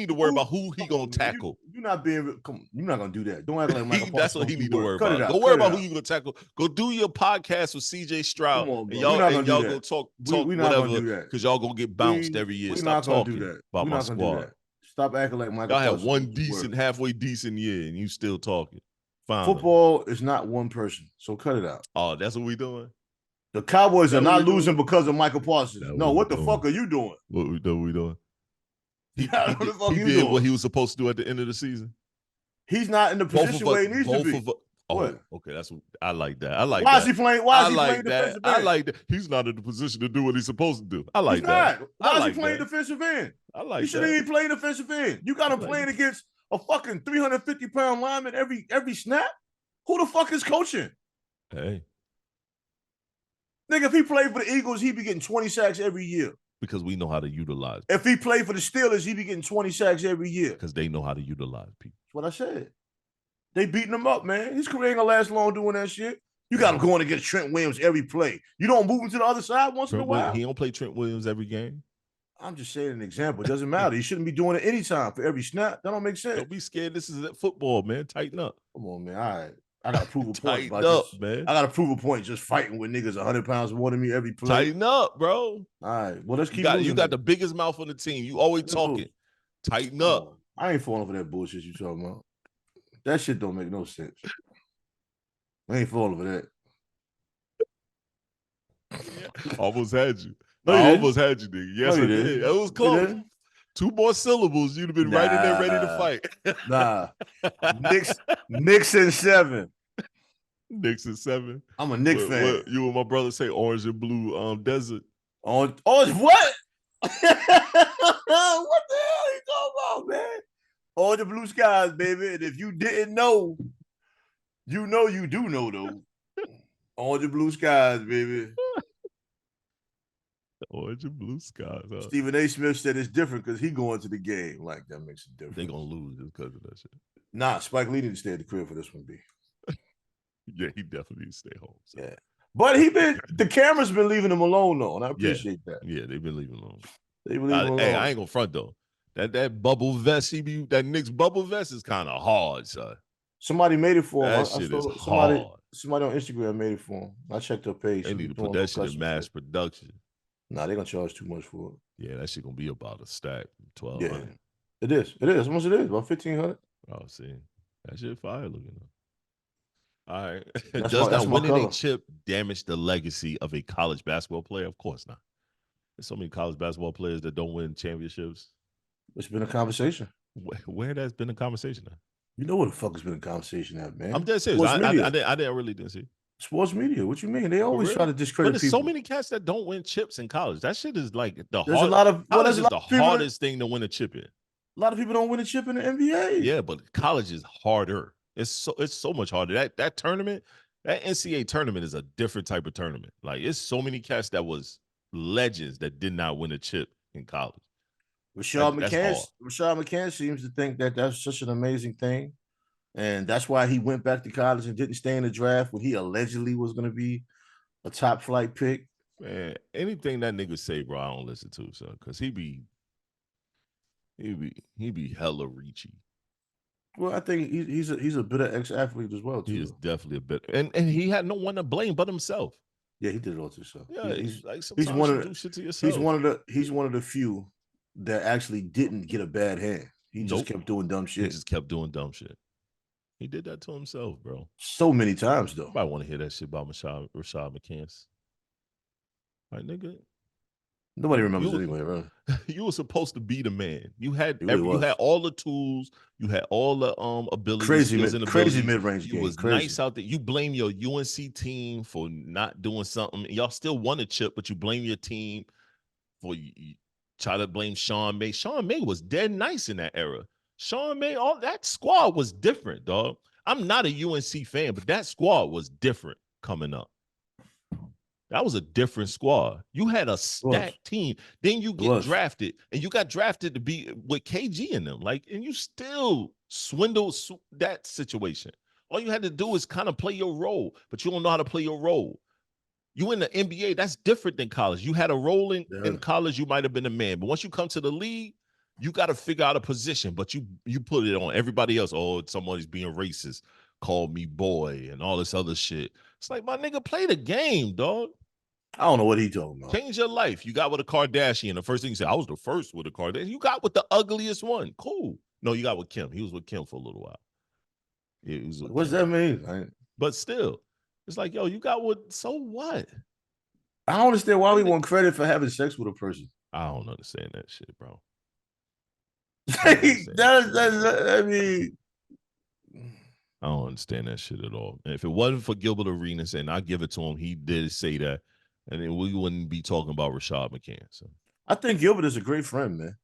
to worry about who he gonna tackle. You're not gonna do that. Don't act like Michael Parsons. That's what he need to worry about. Go worry about who you gonna tackle. Go do your podcast with CJ Stroud. On, and y'all go talk whatever because y'all gonna get bounced every year. Stop talking about my squad. Stop acting like Michael Parsons. Y'all had one halfway decent year and you still talking. Football is not one person, so cut it out. Oh, that's what we doing. The Cowboys are not losing because of Michael Parsons. No, what the fuck are you doing? What we doing? He did what he was supposed to do at the end of the season. He's not in the position where he needs to be. Okay, that's what I like. That I like. Why is he playing? Why is he playing defensive end? I like that. He's not in the position to do what he's supposed to do. I like that. Why is he playing defensive end? I like that. He shouldn't even play defensive end. You got him playing against a fucking 350-pound lineman every snap. Who the fuck is coaching? Hey. Nigga, if he played for the Eagles, he'd be getting 20 sacks every year. Because we know how to utilize people. If he played for the Steelers, he'd be getting 20 sacks every year. Because they know how to utilize people. That's what I said. They beating him up, man. His career ain't gonna last long doing that shit. You got him going against Trent Williams every play. You don't move him to the other side once in a while. He don't play Trent Williams every game. I'm just saying an example. It doesn't matter. You shouldn't be doing it anytime for every snap. That don't make sense. Don't be scared. This is football, man. Tighten up. Come on, man. All right. I gotta prove a point. Tighten up, man. I gotta prove a point just fighting with niggas 100 pounds more than me every play. Tighten up, bro. All right. Well, let's keep you got the biggest mouth on the team. You always talking. Tighten up. I ain't falling for that bullshit you talking about. That shit don't make no sense. I ain't falling for that. Almost had you. No, I almost had you, nigga. Yes, I did. It was close. 2 more syllables, you'd have been right in there ready to fight. Nah. Knicks in 7. Knicks in 7. I'm a Knicks fan. What, you and my brother say orange and blue desert. Orange what? What the hell are you talking about, man? Orange and blue skies, baby. And if you didn't know, you know you do know, though. Orange and blue skies, baby. Orange and blue skies. Huh? Stephen A. Smith said it's different because he going to the game. Like, that makes it different. They're going to lose just because of that shit. Nah, Spike Lee need to stay at the crib for this one, B. Yeah, he definitely needs to stay home. So. Yeah. But the camera's been leaving him alone, though, and I appreciate that. Yeah, they've been leaving him alone. Hey, I ain't going to front, though. That bubble vest, that Knicks bubble vest is kind of hard, son. Somebody made it for him. That shit is hard. Somebody on Instagram made it for him. I checked her page. They need to put that shit in mass production. Nah, they're going to charge too much for it. Yeah, that shit going to be about a stack, 1,200. Yeah, it is. How much it is? About 1,500. Oh, see. That shit fire looking up. All right. Does not winning a chip damage the legacy of a college basketball player? Of course not. There's so many college basketball players that don't win championships. It's been a conversation. Where has been a conversation at? You know what the fuck has been a conversation at, man? I'm dead serious. I didn't see. Sports media. What you mean? They always try to discredit there's people. so many cats that don't win chips in college. That shit is like the hardest thing to win a chip in. A lot of people don't win a chip in the NBA. Yeah, but college is harder. It's so much harder. That tournament, that NCAA tournament is a different type of tournament. Like, it's so many cats that was legends that did not win a chip in college. Rashad McCann seems to think that that's such an amazing thing. And that's why he went back to college and didn't stay in the draft when he allegedly was going to be a top flight pick. Man, anything that nigga say, bro, I don't listen to, son, because he be hella reachy. Well, I think he's a bitter ex-athlete as well, too. He is definitely a bitter, and he had no one to blame but himself. Yeah, he did it all to himself. Yeah, he's one of the, do shit to yourself. He's one of the few that actually didn't get a bad hand. He just kept doing dumb shit. He just kept doing dumb shit. He did that to himself, bro. So many times, though. I want to hear that shit about Rashad McCants. Like, nigga. Nobody remembers anyway, bro. You were supposed to be the man. You had you had all the tools. You had all the abilities. Crazy mid-range game. You was nice out there. You blame your UNC team for not doing something. Y'all still won a chip, but you blame your team for you try to blame Sean May. Sean May was dead nice in that era. Sean May, all that squad was different, dog. I'm not a UNC fan, but that squad was different coming up. That was a different squad. You had a stacked team. Then you get drafted, and you got drafted to be with KG in them. Like, and you still swindled that situation. All you had to do is kind of play your role, but you don't know how to play your role. You in the NBA, that's different than college. You had a role in college, you might have been a man. But once you come to the league, you got to figure out a position, but you put it on everybody else. Oh, somebody's being racist. Call me boy and all this other shit. It's like, my nigga, play the game, dog. I don't know what he talking about. Change your life. You got with a Kardashian. The first thing you said, I was the first with a Kardashian. You got with the ugliest one. Cool. No, you got with Kim. He was with Kim for a little while. Yeah, what's that mean? But still, it's like, yo, you got with, so what? I don't understand why we want credit for having sex with a person. I don't understand that shit, bro. I don't understand that shit at all. And if it wasn't for Gilbert Arenas and I give it to him, he did say that, and then we wouldn't be talking about Rashad McCants. So. I think Gilbert is a great friend, man.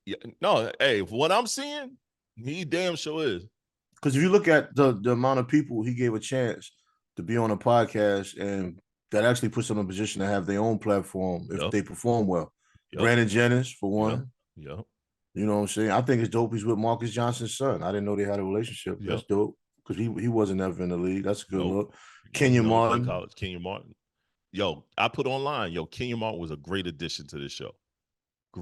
Yeah, no, hey, for what I'm seeing, he damn sure is. Because if you look at the amount of people he gave a chance to be on a podcast, and that actually puts them in a position to have their own platform if they perform well. Brandon Jennings, for one. Yep. You know what I'm saying? I think it's dope he's with Marcus Johnson's son. I didn't know they had a relationship. That's dope. Because he wasn't ever in the league. That's a good look. Kenyon Martin. Kenyon Martin. Yo, I put online, Kenyon Martin was a great addition to this show.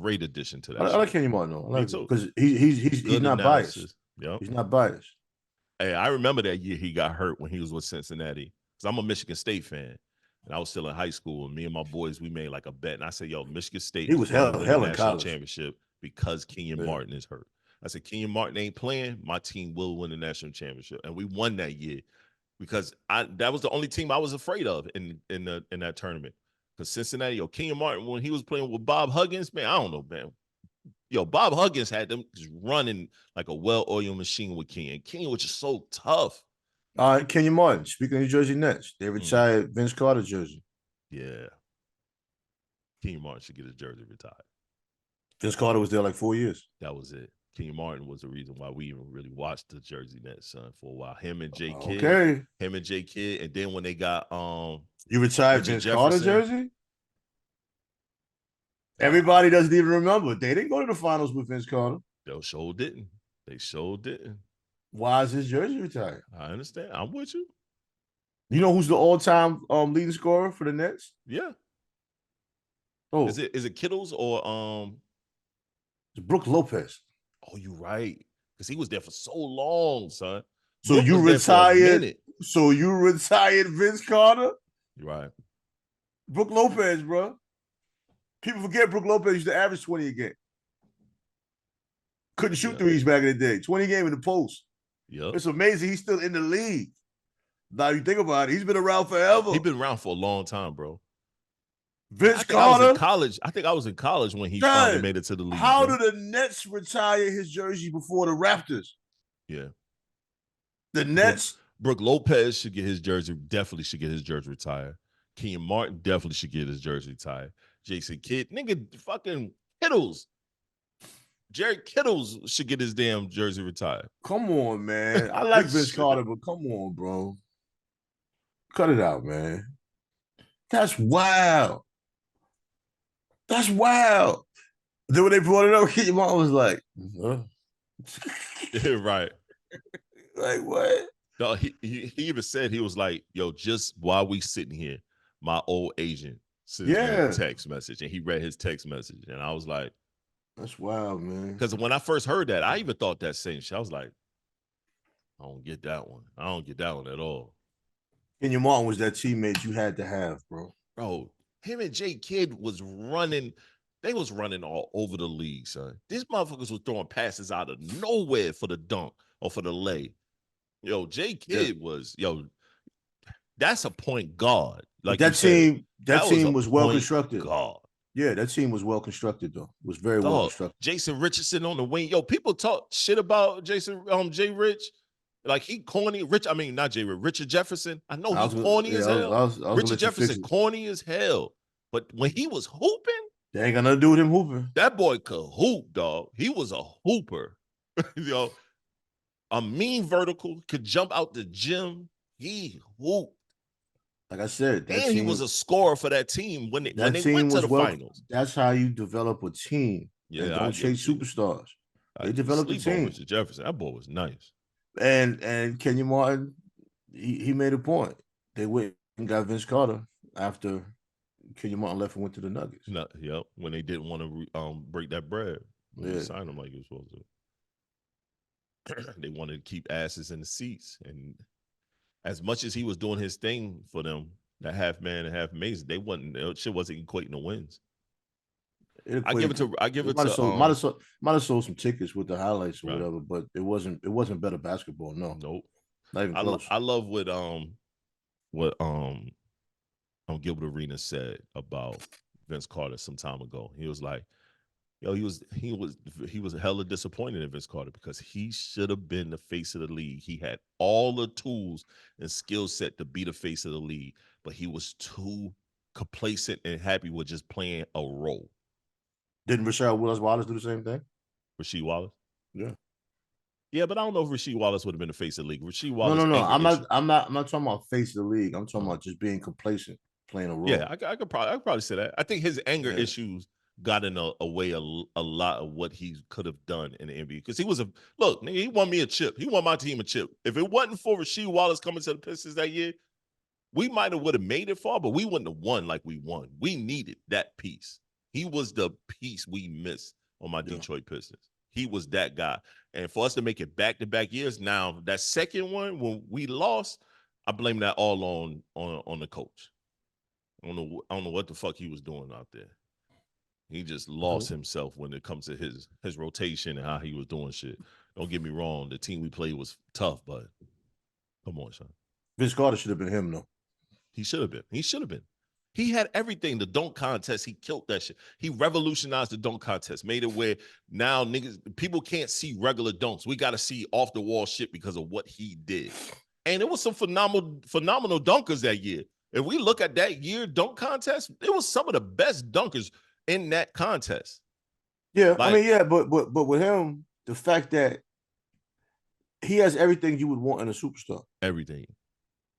Great addition to that. I like Kenyon Martin though. I like too. because he's Good not analysis. biased. Yep. He's not biased. Hey, I remember that year he got hurt when he was with Cincinnati. Because I'm a Michigan State fan. And I was still in high school. And me and my boys, we made like a bet. And I said, yo, Michigan State He was is going hell to win the in national college. championship because Kenyon Martin is hurt. I said, Kenyon Martin ain't playing. My team will win the national championship. And we won that year because that was the only team I was afraid of in that tournament. Because Cincinnati, Kenyon Martin, when he was playing with Bob Huggins, man, I don't know, man. Bob Huggins had them just running like a well-oiled machine with Kenyon. Kenyon was just so tough. All right, Kenyon Martin. Speaking of New Jersey Nets, they retired Vince Carter jersey. Yeah. Kenyon Martin should get his jersey retired. Vince Carter was there like 4 years. That was it. Kenyon Martin was the reason why we even really watched the Jersey Nets, son, for a while. Him and Jay Kidd. Okay. Him and Jay Kidd. And then when they got you retired Vince Carter jersey? Everybody doesn't even remember. They didn't go to the finals with Vince Carter. They sure didn't. They sure didn't. Why is his jersey retired? I understand. I'm with you. You know who's the all-time leading scorer for the Nets? Yeah. Oh, is it Kittles or it's Brook Lopez. Oh, you're right. Because he was there for so long, son. So you retired. So you retired Vince Carter? You're right. Brook Lopez, bro. People forget Brook Lopez used to average 20 a game. Couldn't shoot threes back in the day. 20 game in the post. Yeah. It's amazing he's still in the league. Now you think about it, he's been around forever. He's been around for a long time, bro. Vince Carter. I think I was in college when he finally made it to the league. How did the Nets retire his jersey before the Raptors? Yeah. The Nets. Brook Lopez should get his jersey, definitely should get his jersey retired. Kenyon Martin definitely should get his jersey retired. Jason Kidd, nigga, fucking Kittles. Jared Kittles should get his damn jersey retired. Come on, man. I like Vince Carter, but come on, bro. Cut it out, man. That's wild. That's wild. Then when they brought it up, Kenyon Martin was like, huh? Right. Like, what? No, he even said, he was like, yo, just while we sitting here, my old agent sent me a text message, and he read his text message, and I was like, that's wild, man. Because when I first heard that, I even thought that same shit. I was like, I don't get that one. I don't get that one at all. Kenyon Martin was that teammate you had to have, bro. Bro, him and Jay Kidd was running. They was running all over the league, son. These motherfuckers was throwing passes out of nowhere for the dunk or for the lay. Yo, Jay Kidd was, that's a point guard. Like that team was well constructed. God. Yeah, that team was well constructed, though. It was very well constructed. Jason Richardson on the wing. Yo, people talk shit about Jay Rich. Like he corny. Not Jay Rich. Richard Jefferson. I know he's corny as hell. Richard Jefferson corny as hell. But when he was hooping, they ain't got nothing to do with him hooping. That boy could hoop, dog. He was a hooper. A mean vertical, could jump out the gym. He hooped. Like I said, he was a scorer for that team when they went to the finals. That's how you develop a team. Yeah, don't chase superstars. They developed a team. Richard Jefferson, that boy was nice. And Kenyon Martin, he made a point. They went and got Vince Carter after Kenyon Martin left and went to the Nuggets. When they didn't want to break that bread, they signed him like he was supposed to. They wanted to keep asses in the seats, and as much as he was doing his thing for them, that half man and half amazing, shit wasn't equating to wins. I give it to might have sold some tickets with the highlights or whatever, but it wasn't better basketball. No, nope, not even close. I love what Gilbert Arenas said about Vince Carter some time ago. He was like, yo, he was hella disappointed in Vince Carter because he should have been the face of the league. He had all the tools and skill set to be the face of the league, but he was too complacent and happy with just playing a role. Didn't Rasheed Wallace do the same thing? Rasheed Wallace? Yeah. Yeah, but I don't know if Rasheed Wallace would have been the face of the league. Rasheed Wallace. No. I'm not talking about face of the league. I'm talking about just being complacent, playing a role. Yeah, I could probably say that. I think his anger issues got in a way a lot of what he could have done in the NBA. Because he won me a chip. He won my team a chip. If it wasn't for Rasheed Wallace coming to the Pistons that year, we might have would have made it far, but we wouldn't have won like we won. We needed that piece. He was the piece we missed on my Detroit Pistons. He was that guy. And for us to make it back-to-back years, now that second one when we lost, I blame that all on the coach. I don't know what the fuck he was doing out there. He just lost himself when it comes to his rotation and how he was doing shit. Don't get me wrong, the team we played was tough, but come on, son. Vince Carter should have been him, though. He should have been. He should have been. He had everything. The dunk contest, he killed that shit. He revolutionized the dunk contest, made it where now people can't see regular dunks. We got to see off the wall shit because of what he did. And it was some phenomenal dunkers that year. If we look at that year dunk contest, it was some of the best dunkers in that contest. Yeah, like, I mean, yeah, but with him, the fact that he has everything you would want in a superstar. Everything.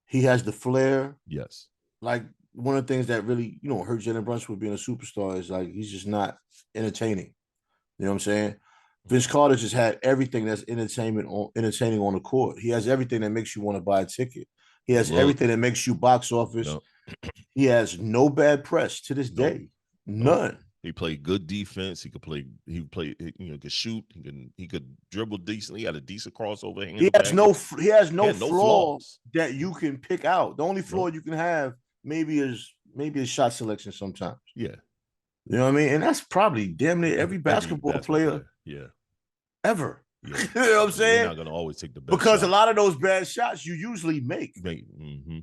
He has the flair. Yes. Like, one of the things that really, hurt Jalen Brunson with being a superstar is like he's just not entertaining. You know what I'm saying? Vince Carter just had everything that's entertaining on the court. He has everything that makes you want to buy a ticket. He has everything that makes you box office. No. He has no bad press to this day. None. He played good defense. He could shoot. He could dribble decently. He had a decent crossover. He has no flaw that you can pick out. The only flaw you can have maybe is shot selection sometimes. Yeah. You know what I mean? And that's probably damn near every basketball player. Yeah. Ever. Yeah. You know what I'm saying? You're not going to always take the best because shot. A lot of those bad shots you usually make. Mm-hmm.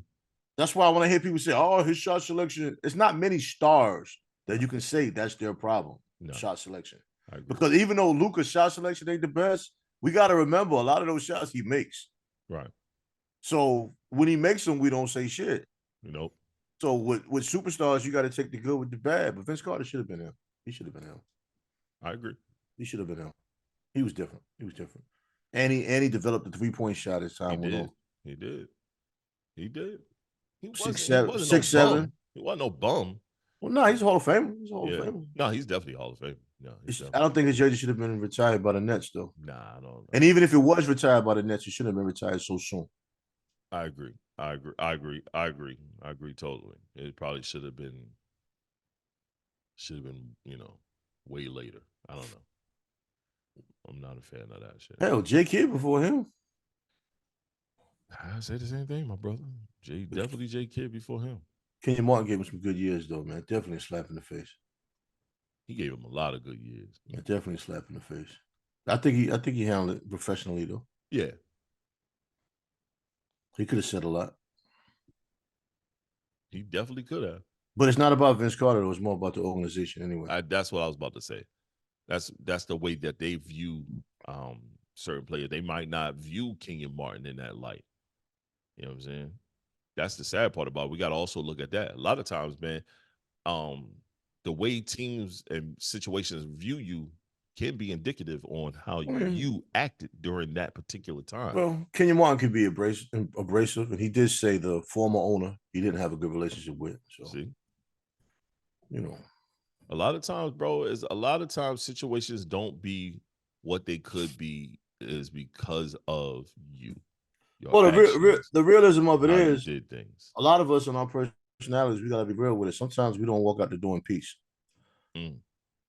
That's why when I hear people say, oh, his shot selection, it's not many stars that you can say that's their problem. No. Shot selection. Because even though Luka's shot selection ain't the best, we got to remember a lot of those shots he makes. Right. So when he makes them, we don't say shit. Nope. So with superstars, you got to take the good with the bad. But Vince Carter should have been him. He should have been him. I agree. He should have been him. He was different. And he developed the 3-point shot as time went on. He did. He wasn't 6'7". He wasn't no bum. Well, no, he's a Hall of Famer. He's a Hall of Famer. No, he's definitely a Hall of Famer. No, I don't think his jersey should have been retired by the Nets, though. Nah, I don't know. And even if it was retired by the Nets, it shouldn't have been retired so soon. I agree totally. It probably should have been, way later. I don't know. I'm not a fan of that shit. Hell, J. Kidd before him. I say the same thing, my brother. Definitely J. Kidd before him. Kenyon Martin gave him some good years, though, man. Definitely a slap in the face. He gave him a lot of good years. Yeah, definitely a slap in the face. I think he handled it professionally, though. Yeah. He could have said a lot. He definitely could have. But it's not about Vince Carter. It was more about the organization anyway. That's what I was about to say. That's the way that they view certain players. They might not view Kenyon Martin in that light. You know what I'm saying? That's the sad part about it. We got to also look at that. A lot of times, man, the way teams and situations view you can be indicative on how you acted during that particular time. Well, Kenyon Martin could be abrasive, and he did say the former owner he didn't have a good relationship with. So, see, a lot of times, bro, situations don't be what they could be is because of you. Well, the realism of it is, did things. A lot of us in our personalities, we gotta be real with it. Sometimes we don't walk out the door in peace.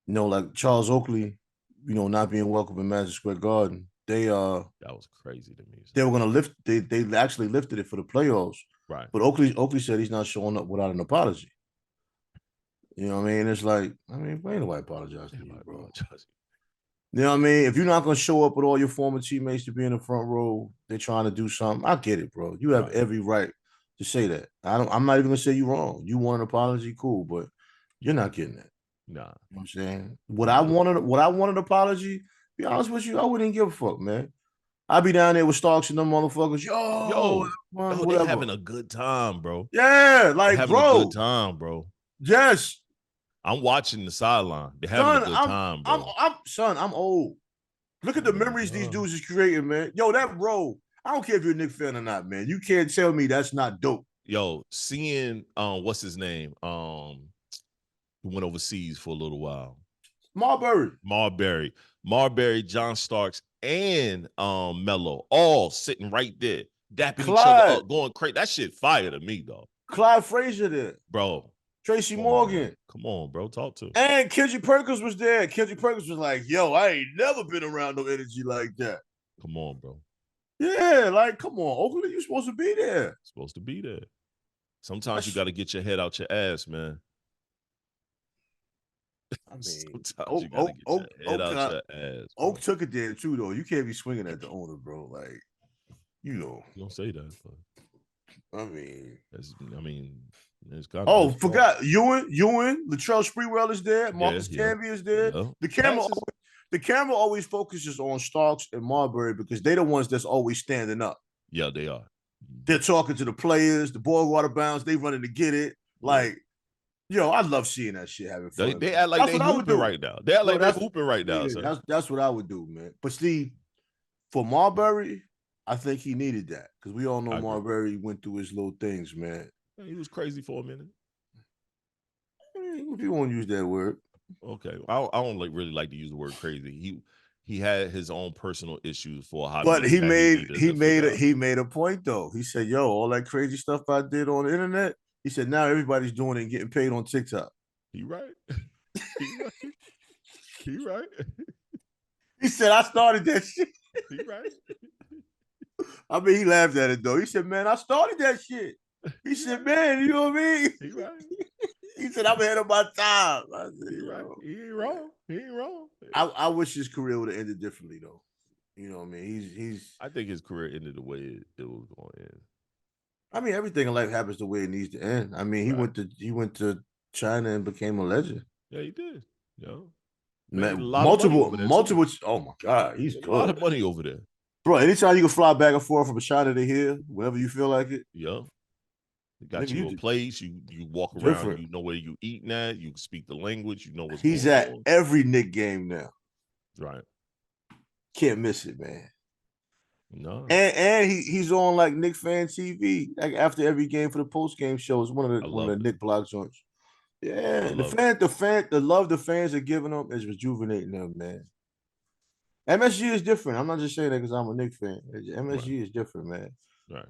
Like Charles Oakley, not being welcome in Madison Square Garden. That was crazy to me. They were gonna lift. They actually lifted it for the playoffs. Right. But Oakley said he's not showing up without an apology. You know what I mean? It's like, ain't nobody apologize to you, bro. You know what I mean? If you're not going to show up with all your former teammates to be in the front row, they're trying to do something. I get it, bro. You have every right to say that. I'm not even going to say you're wrong. You want an apology, cool, but you're not getting that. Nah. You know what I'm saying? What I wanted an apology, be honest with you, I wouldn't give a fuck, man. I'd be down there with Starks and them motherfuckers. Yo, they're having a good time, bro. Yeah, like, having a good time, bro. Yes. I'm watching the sideline. They're having a good time, bro. I'm old. Look at the memories these dudes is creating, man. Yo, that row. I don't care if you're a Knicks fan or not, man. You can't tell me that's not dope. Yo, seeing what's his name? Who went overseas for a little while. Marbury, John Starks, and Melo all sitting right there, dapping each other up, going crazy. That shit fire to me, though. Clyde Frazier there. Bro. Tracy Come on, Morgan. man. Come on, bro. Talk to him. And Kendrick Perkins was there. Kendrick Perkins was like, yo, I ain't never been around no energy like that. Come on, bro. Yeah, like, come on. Oakland, you're supposed to be there. Supposed to be there. Sometimes you got to get your head out your ass, man. I mean, sometimes you got to get your head out your ass. Bro. Oak took it there too, though. You can't be swinging at the owner, bro. Like, you know. You don't say that. But I mean, it's got. Oh, forgot GWUN, Latrell Sprewell is there. Marcus Camby is there. Yeah. The camera always focuses on Starks and Marbury because they're the ones that's always standing up. Yeah, they are. They're talking to the players. The ball go out of bounds. They running to get it. Like, yo, I love seeing that shit having fun. They act like they hooping right now. They act like they're hooping right now. Yeah, that's what I would do, man. But see, for Marbury, I think he needed that because we all know Marbury went through his little things, man. He was crazy for a minute. If you want to use that word. Okay. I don't really like to use the word crazy. He had his own personal issues for how. But he made a point though. He said, yo, all that crazy stuff I did on the internet, he said, now everybody's doing it and getting paid on TikTok. He right. He right. He said, I started that shit. He right. I mean, he laughed at it though. He said, man, I started that shit. He said, man, you know what I mean? He right. He said, I'm ahead of my time. I said, he right. He ain't wrong. He ain't wrong. I wish his career would have ended differently though. You know what I mean? He's I think his career ended the way it was going to end. I mean, everything in life happens the way it needs to end. I mean, he went to China and became a legend. Yeah, he did. Yo. Multiple. Oh my God, he's good. A lot of money over there. Bro, anytime you can fly back and forth from China to here, whenever you feel like it. Yeah. Got you a place, you walk around, you know where you eating at, you speak the language, you know what's He's going at on. every Knick game now. Right. Can't miss it, man. No. And he's on like Knick fan TV, like after every game for the post game shows. One of the Knick blog joints. Yeah, the love the fans are giving them is rejuvenating them, man. MSG is different. I'm not just saying that because I'm a Knick fan. MSG is different, man. Right.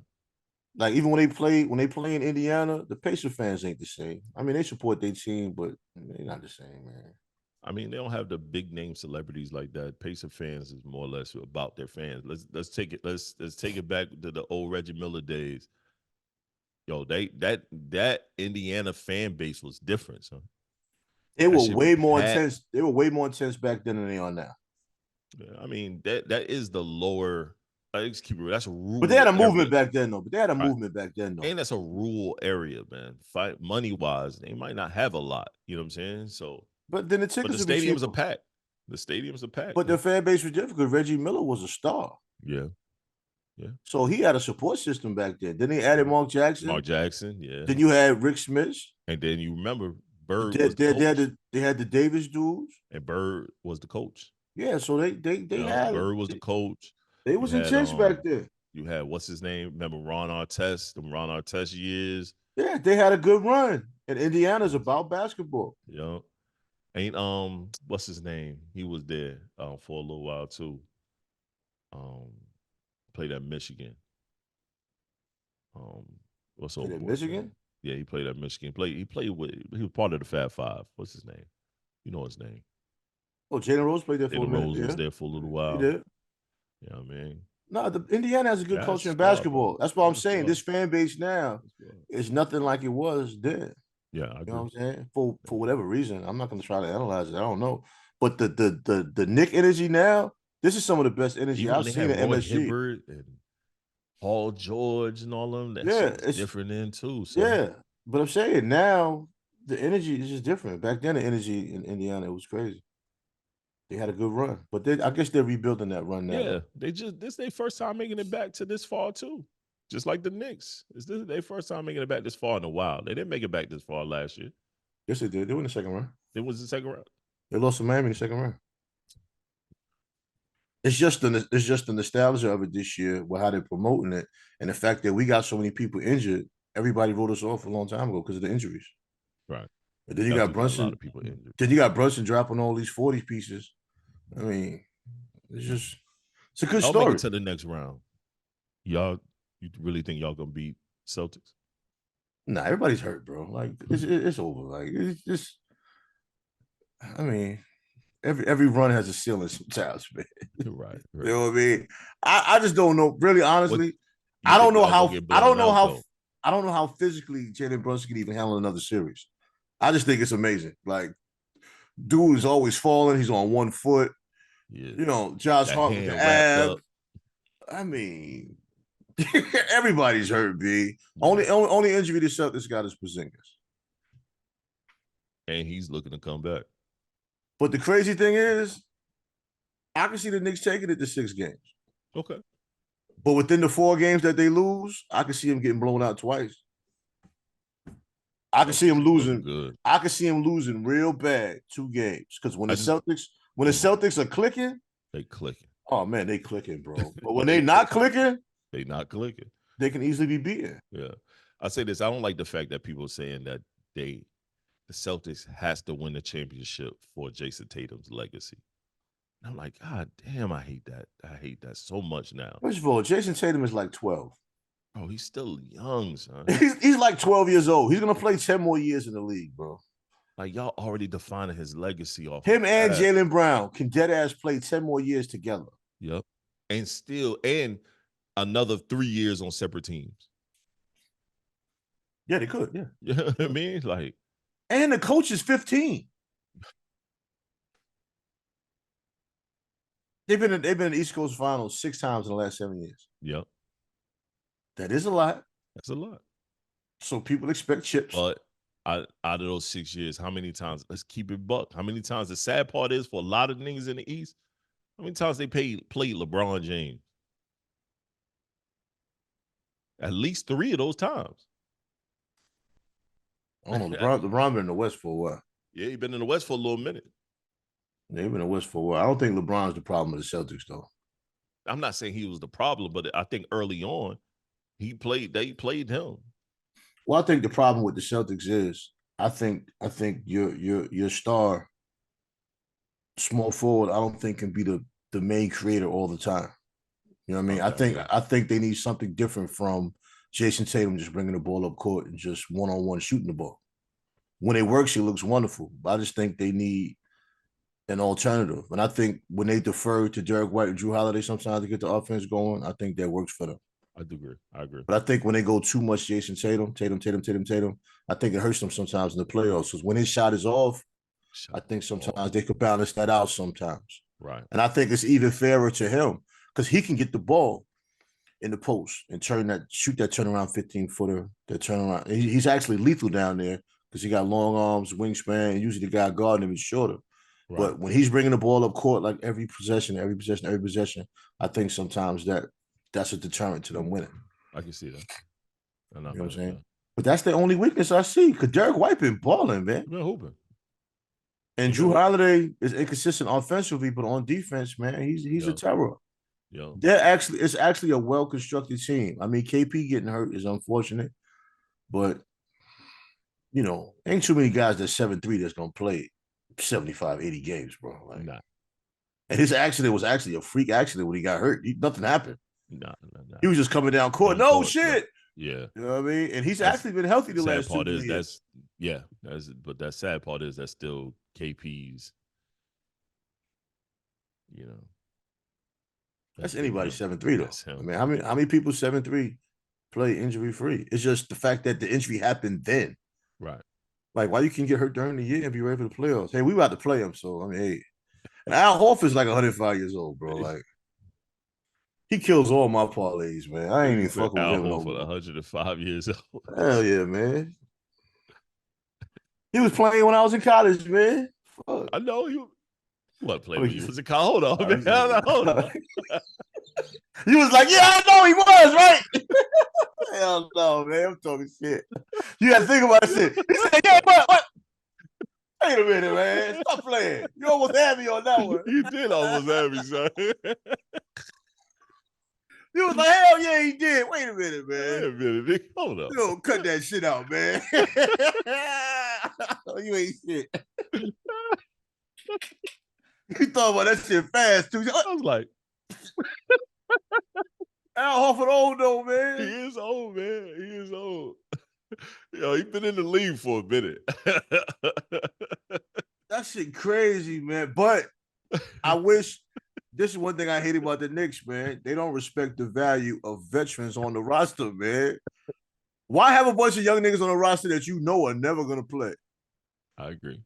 Like even when they play in Indiana, the Pacer fans ain't the same. I mean, they support their team, but they're not the same, man. I mean, they don't have the big name celebrities like that. Pacer fans is more or less about their fans. Let's take it back to the old Reggie Miller days. Yo, that Indiana fan base was different, son. They were way more intense. They were way more intense back then than they are now. Yeah, I mean, that is the lower. That's a rural. But they had a movement back then, though. And that's a rural area, man. Money wise, they might not have a lot. You know what I'm saying? So, but then the stadiums are packed. The stadiums are packed. But the fan base was different because Reggie Miller was a star. Yeah. Yeah. So he had a support system back then. Then they added Mark Jackson. Yeah. Then you had Rick Smith. And then you remember Bird was the coach. They had the Davis dudes. And Bird was the coach. Yeah, so they had Bird was the coach. They was intense back then. You had what's his name? Remember Ron Artest? The Ron Artest years. Yeah, they had a good run. And Indiana's about basketball. Yeah. Ain't what's his name? He was there for a little while too. Played at Michigan. What's over Michigan? Yeah, he played at Michigan. He was part of the Fab Five. What's his name? You know his name. Oh, Jalen Rose played there for a minute. Rose was there for a little while. He did. You know what I mean? No, Indiana has a good culture in basketball. That's what I'm saying. This fan base now is nothing like it was then. Yeah, I agree. You know what I'm saying? For whatever reason, I'm not going to try to analyze it. I don't know, but the Knick energy now, this is some of the best energy I've seen at MSG. Hibbert and Paul George and all of them. It's different then too. So. Yeah, but I'm saying now the energy is just different. Back then, the energy in Indiana was crazy. They had a good run, but I guess they're rebuilding that run now. Yeah, this their first time making it back to this far too. Just like the Knicks. This their first time making it back this far in a while. They didn't make it back this far last year. Yes, they did. They were in the second round. It was the second round. They lost to Miami in the second round. It's just the nostalgia of it this year with how they're promoting it and the fact that we got so many people injured. Everybody wrote us off a long time ago because of the injuries. Right. But then you got Brunson. A lot of people injured. Then you got Brunson dropping all these 40 pieces. I mean, it's a good story. I'll make it to the next round. You really think y'all gonna beat Celtics? Nah, everybody's hurt, bro. Like it's over. Like it's just. I mean, every run has a ceiling sometimes, man. Right. You know what I mean? I just don't know. Really, What honestly, you think y'all gonna get I blown don't know out how though? I don't know how physically Jalen Brunson can even handle another series. I just think it's amazing. Like, dude is always falling. He's on 1 foot. Yeah. You know, Josh That Hart with the hand wrapped ab. up. I mean, everybody's hurt, B. Yeah. Only injury the Celtics got is Porzingis. And he's looking to come back. But the crazy thing is, I can see the Knicks taking it to 6 games. Okay. But within the 4 games that they lose, I can see them getting blown out twice. I can see him losing. Good. I can see him losing real bad 2 games. Because when the Celtics are clicking, they clicking. Oh man, they clicking, bro. But when they not clicking, they not clicking. They can easily be beaten. Yeah. I say this. I don't like the fact that people are saying that the Celtics has to win the championship for Jason Tatum's legacy. And I'm like, God damn, I hate that. I hate that so much now. First of all, Jason Tatum is like 12. Oh, he's still young, son. He's like 12 years old. He's gonna play 10 more years in the league, bro. Like y'all already defining his legacy off him and Jaylen Brown can dead ass play 10 more years together. Yep. And another 3 years on separate teams. Yeah, they could. Yeah. You know what I mean? Like, and the coach is 15. They've been in the East Coast Finals 6 times in the last 7 years. Yep. That is a lot. That's a lot. So people expect chips. But out of those 6 years, how many times? Let's keep it buck. How many times? The sad part is for a lot of niggas in the East, how many times they played LeBron James? At least 3 of those times. I don't know. LeBron been in the West for a while. Yeah, he been in the West for a little minute. Yeah, he been in the West for a while. I don't think LeBron's the problem with the Celtics, though. I'm not saying he was the problem, but I think early on, they played him. Well, I think the problem with the Celtics is I think your star small forward, I don't think can be the main creator all the time. You know what I mean? Okay, I think they need something different from Jason Tatum just bringing the ball up court and just one-on-one shooting the ball. When it works, he looks wonderful. But I just think they need an alternative. And I think when they defer to Derek White and Drew Holiday sometimes to get the offense going, I think that works for them. I do agree. I agree. But I think when they go too much Jason Tatum, I think it hurts them sometimes in the playoffs. Because when his shot is off, I think sometimes they could balance that out sometimes. Right. And I think it's even fairer to him because he can get the ball in the post and shoot that turnaround 15-footer, that turnaround. He's actually lethal down there because he got long arms, wingspan, and usually the guy guarding him is shorter. Right. But when he's bringing the ball up court like every possession, I think sometimes that's a deterrent to them winning. I can see that. You know what I'm saying? But that's the only weakness I see. Because Derek White been balling, man. Been hooping. And Drew Holiday is inconsistent offensively, but on defense, man, he's a terror. Yeah. It's actually a well-constructed team. I mean, KP getting hurt is unfortunate, but ain't too many guys that's 7'3" that's gonna play 75, 80 games, bro. Like, nah. And his accident was actually a freak accident when he got hurt. Nothing happened. Nah. He was just coming down court. No shit. Yeah. You know what I mean? And he's actually been healthy the last 2 years. But that sad part is that's still KP's, That's anybody 7'3" though. I mean, how many people 7'3" play injury free? It's just the fact that the injury happened then. Right. Like, why you can get hurt during the year and be ready for the playoffs? Hey, we about to play him, so I mean, hey. And Al Horford's like 105 years old, bro. Like, he kills all my parlays, man. I ain't even fucking with him. Al Horford, 105 years old. Hell yeah, man. He was playing when I was in college, man. Fuck. I know you. What played when you was in college? Hold on, man. Hold on. He was like, yeah, I know he was, right? Hell no, man. I'm talking shit. You got to think about shit. He said, yeah, what? Wait a minute, man. Stop playing. You almost had me on that one. You did almost have me, son. He was like, hell yeah, he did. Wait a minute, man. Wait a minute, nigga. Hold up. You don't cut that shit out, man. You ain't shit. You thought about that shit fast, too. I was like, Al Horford old, though, man. He is old, man. He is old. Yo, he been in the league for a minute. That shit crazy, man. But I wish this is one thing I hate about the Knicks, man. They don't respect the value of veterans on the roster, man. Why have a bunch of young niggas on the roster that you know are never gonna play? I agree.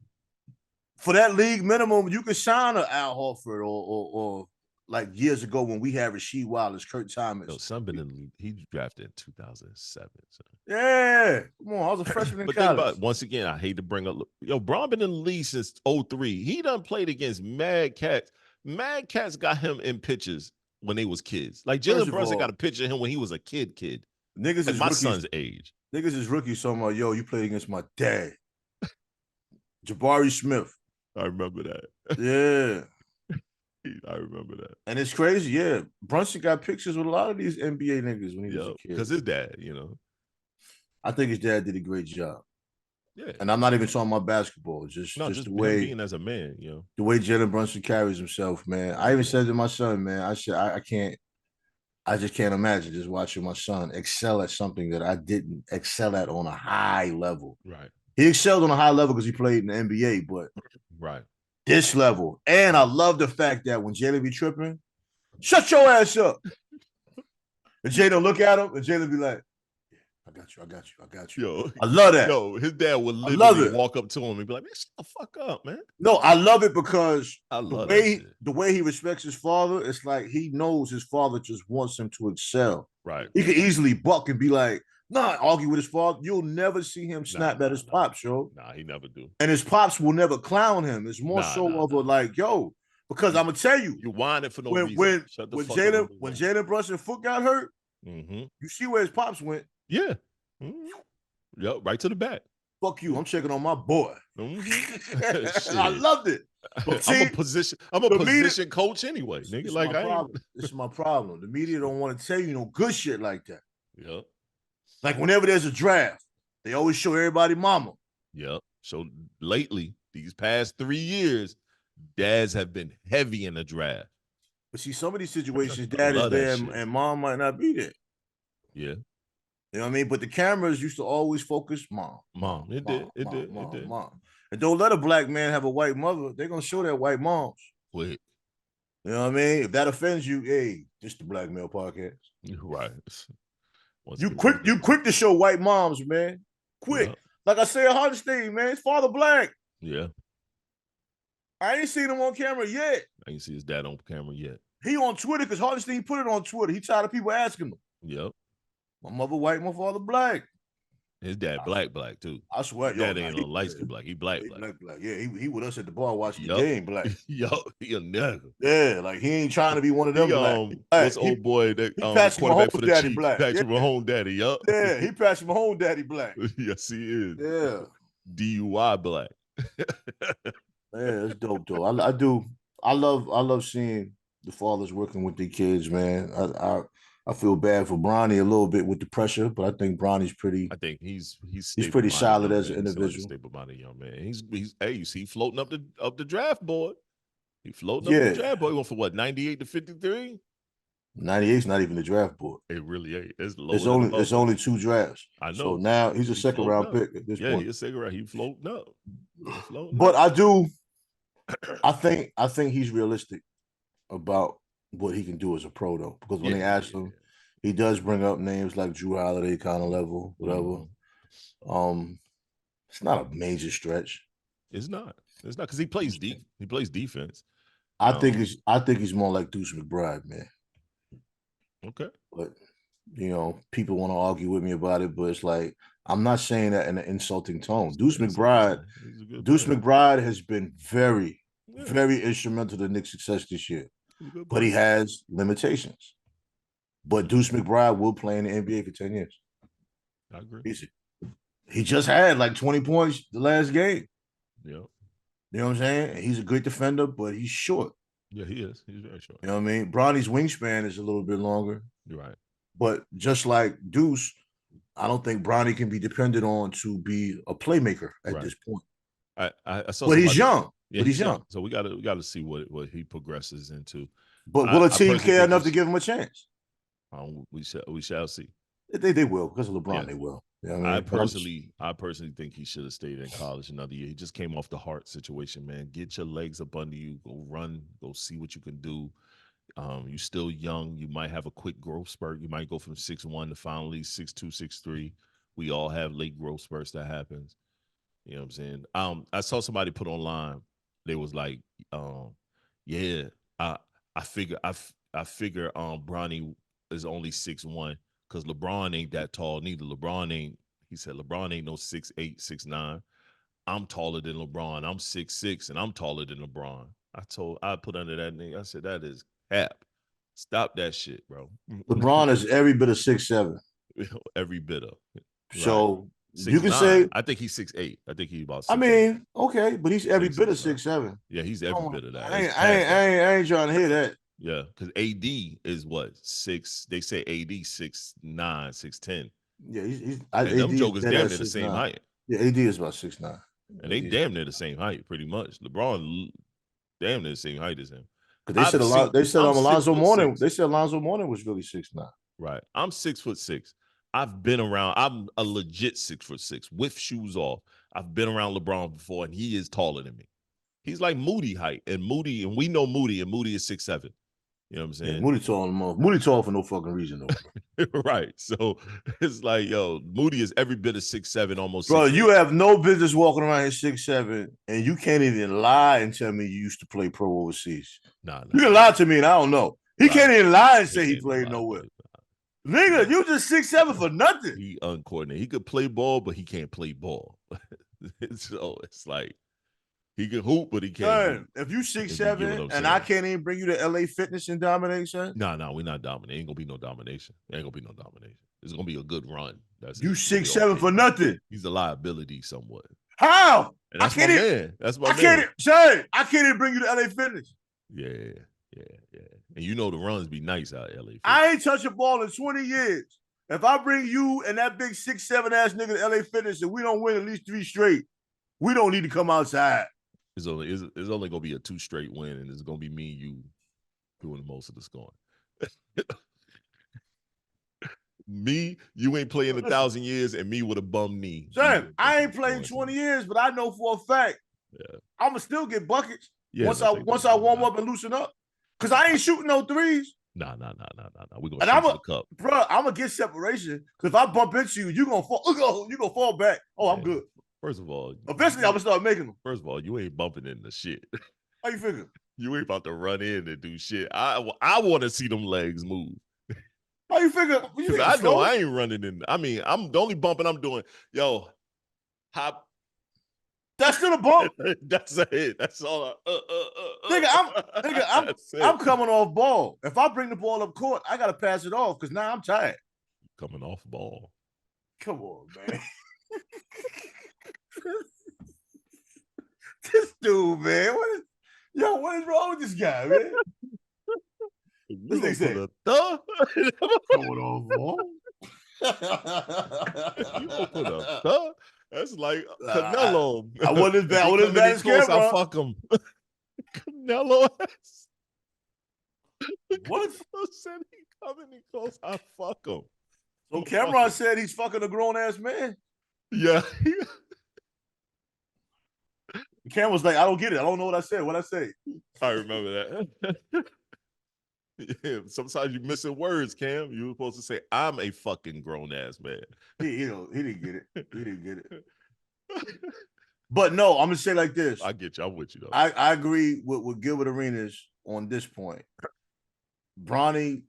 For that league minimum, you could sign an Al Horford or like years ago when we had Rasheed Wallace, Kurt Thomas. Yo, son been in the league. He drafted in 2007. So. Yeah, come on. I was a freshman in but college. Think about it, once again, I hate to bring up. Yo, Bron been in the league since 03. He done played against Mad Cats. Mad Cats got him in pictures when they was kids. Like Jalen Brunson got a picture of him when he was a kid. Niggas like is my rookies, son's age. Niggas is rookies talking about, yo, you played against my dad. Jabari Smith. I remember that. Yeah. I remember that. And it's crazy, yeah. Brunson got pictures with a lot of these NBA niggas when he was a kid. Because his dad, you know. I think his dad did a great job. Yeah. And I'm not even talking about basketball. Just the way being as a man, you know. The way Jalen Brunson carries himself, man. I even said to my son, man, I just can't imagine just watching my son excel at something that I didn't excel at on a high level. Right. He excelled on a high level because he played in the NBA, but right. This level. And I love the fact that when Jalen be tripping, shut your ass up. And Jalen look at him and Jalen be like, I got you. Yo, I love that. Yo, his dad would literally walk up to him and be like, man, shut the fuck up, man. No, I love it because the way he respects his father, it's like he knows his father just wants him to excel. Right. He could easily buck and be like, argue with his father. You'll never see him snap at his pops, yo. Nah, he never do. And his pops will never clown him. It's more of a like, yo, because I'm gonna tell you, you whining for no reason. When Jalen Brunson's foot got hurt, you see where his pops went. Yeah. Yep, right to the back. Fuck you. I'm checking on my boy. I loved it. But see, I'm a position coach anyway, nigga. Like this is my problem. The media don't want to tell you no good shit like that. Yep. Like whenever there's a draft, they always show everybody mama. Yep. So lately, these past 3 years, dads have been heavy in the draft. But see, some of these situations, dad is there and mom might not be there. Yeah. You know what I mean? But the cameras used to always focus mom. It did. Mom. And don't let a black man have a white mother. They're going to show that white moms. Quick. You know what I mean? If that offends you, hey, this the Black Male Podcast. Right. You quick to show white moms, man. Quick. Yeah. Like I said, Hardenstein, man, his father black. Yeah. I ain't seen him on camera yet. I ain't see his dad on camera yet. He on Twitter because Hardenstein put it on Twitter. He tired of people asking him. Yep. My mother white, my father black. His dad black too. I swear. His dad ain't on light skin black. He black. Yeah, he with us at the bar watching the game black. Yo, he a nigga. Yeah, like he ain't trying to be one of them black. What's old boy that quarterback for the Chiefs? Patrick Mahomes daddy, yup. Yeah, he Patrick Mahomes daddy black. Yes, he is. Yeah. DUI black. Yeah, it's dope though. I love seeing the fathers working with their kids, man. I feel bad for Bronny a little bit with the pressure, but I think Bronny's pretty. I think he's pretty solid as an individual. Stable-minded young man. He's hey, you see, floating up the draft board. He floating up the draft board. He went for what, 98 to 53? 98's not even the draft board. It really ain't. It's only 2 drafts. I know. So now he's a second round pick at this point. Yeah, he's a second round. He floating up. But I think he's realistic about what he can do as a pro though, because when they asked him, he does bring up names like Drew Holiday kind of level, whatever. It's not a major stretch. It's not because he plays deep. He plays defense. I think he's more like Deuce McBride, man. Okay, but people want to argue with me about it, but it's like I'm not saying that in an insulting tone. Deuce McBride has been very, very instrumental to Knicks' success this year. But he has limitations. But Deuce McBride will play in the NBA for 10 years. I agree. He just had like 20 points the last game. Yeah. You know what I'm saying? He's a great defender, but he's short. Yeah, he is. He's very short. You know what I mean? Bronny's wingspan is a little bit longer. You're right. But just like Deuce, I don't think Bronny can be depended on to be a playmaker at this point. I saw but he's young. Yeah, but he's young. So we gotta see what he progresses into. But will a team care enough to give him a chance? We shall see. They will because of LeBron. Yeah. They will. Yeah, I mean, I personally think he should have stayed in college another year. He just came off the heart situation, man. Get your legs up under you, go run, go see what you can do. You're still young. You might have a quick growth spurt. You might go from 6'1" to finally 6'2", 6'3". We all have late growth spurts that happens. You know what I'm saying? I saw somebody put online. They was like, yeah, I I figure I figure Bronny is only 6'1" because LeBron ain't that tall neither. LeBron ain't. He said LeBron ain't no 6'8", 6'9". I'm taller than LeBron. I'm 6'6", and I'm taller than LeBron. I put under that nigga. I said that is cap. Stop that shit, bro. LeBron is every bit of 6'7". Every bit of. So Right. you can say, I think he's 6'8". I think he's about 6'8". I mean, okay, but he's every bit of 6'7". Yeah, he's every bit of that. I ain't trying to hear that. Yeah, because AD is what, 6? They say AD 6'9", 6'10". Yeah, he's and them jokers damn near the same height. Yeah, AD is about 6'9". And they damn near the same height, pretty much. LeBron damn near the same height as him. Because they said Alonzo Mourning. They said Alonzo Mourning was really 6'9". Right. I'm 6'6". I've been around. I'm a legit 6'6" with shoes off. I've been around LeBron before, and he is taller than me. He's like Moody height, and we know Moody, and Moody is 6'7". You know what I'm saying? Yeah, Moody tall for no fucking reason, though. Right. So it's like, yo, Moody is every bit of 6'7", almost 6'8". Bro, you have no business walking around here 6'7", and you can't even lie and tell me you used to play pro overseas. Nah. You can lie to me, and I don't know. He can't even lie and say he played nowhere. Nigga, you just 6'7" for nothing. He uncoordinated. He could play ball, but he can't play ball. So it's like he can hoop, but he can't. If you 6'7" and I can't even bring you to LA Fitness and dominate, son. No, we're not dominating. Ain't gonna be no domination. Ain't gonna be no domination. It's gonna be a good run. That's you 6'7" for nothing. He's a liability somewhat. How? And that's my man. That's my man. I can't even bring you to LA Fitness. Yeah. And you know the runs be nice out of LA Fitness. I ain't touched a ball in 20 years. If I bring you and that big 6'7" ass nigga to LA Fitness and we don't win at least 3 straight, we don't need to come outside. It's only gonna be a 2 straight win, and it's gonna be me and you doing most of the scoring. Me, you ain't playing 1,000 years, and me with a bum knee. Son, I ain't playing 20 years, but I know for a fact, I'ma still get buckets once I warm up and loosen up. Cause I ain't shooting no threes. Nah. We're gonna shoot the cup. Bro, I'm gonna get separation. Cause if I bump into you, you're gonna fall back. Oh, I'm good. First of all, eventually I'm gonna start making them. First of all, you ain't bumping into shit. How you figure? You ain't about to run in and do shit. I want to see them legs move. How you figure? I know I ain't running in. I mean, I'm the only bumping I'm doing. Yo, hop. That's still a bump. That's it. That's all. I'm coming off ball. If I bring the ball up court, I gotta pass it off because now I'm tired. Coming off ball. Come on, man. This dude, man. What is wrong with this guy, man? This thing said, coming off ball. You gonna put a thug? That's like Canelo. I wasn't as bad as Cameron. I fuck him. Canelo ass. What? Said he coming in close, I fuck him. So Cameron said he's fucking a grown ass man. Yeah. Cam was like, I don't get it. I don't know what I said. What I say? I remember that. Yeah, sometimes you missing words, Cam. You were supposed to say, I'm a fucking grown ass man. He didn't get it. He didn't get it. But no, I'm gonna say like this. I get you. I'm with you though. I agree with Gilbert Arenas on this point. Bronny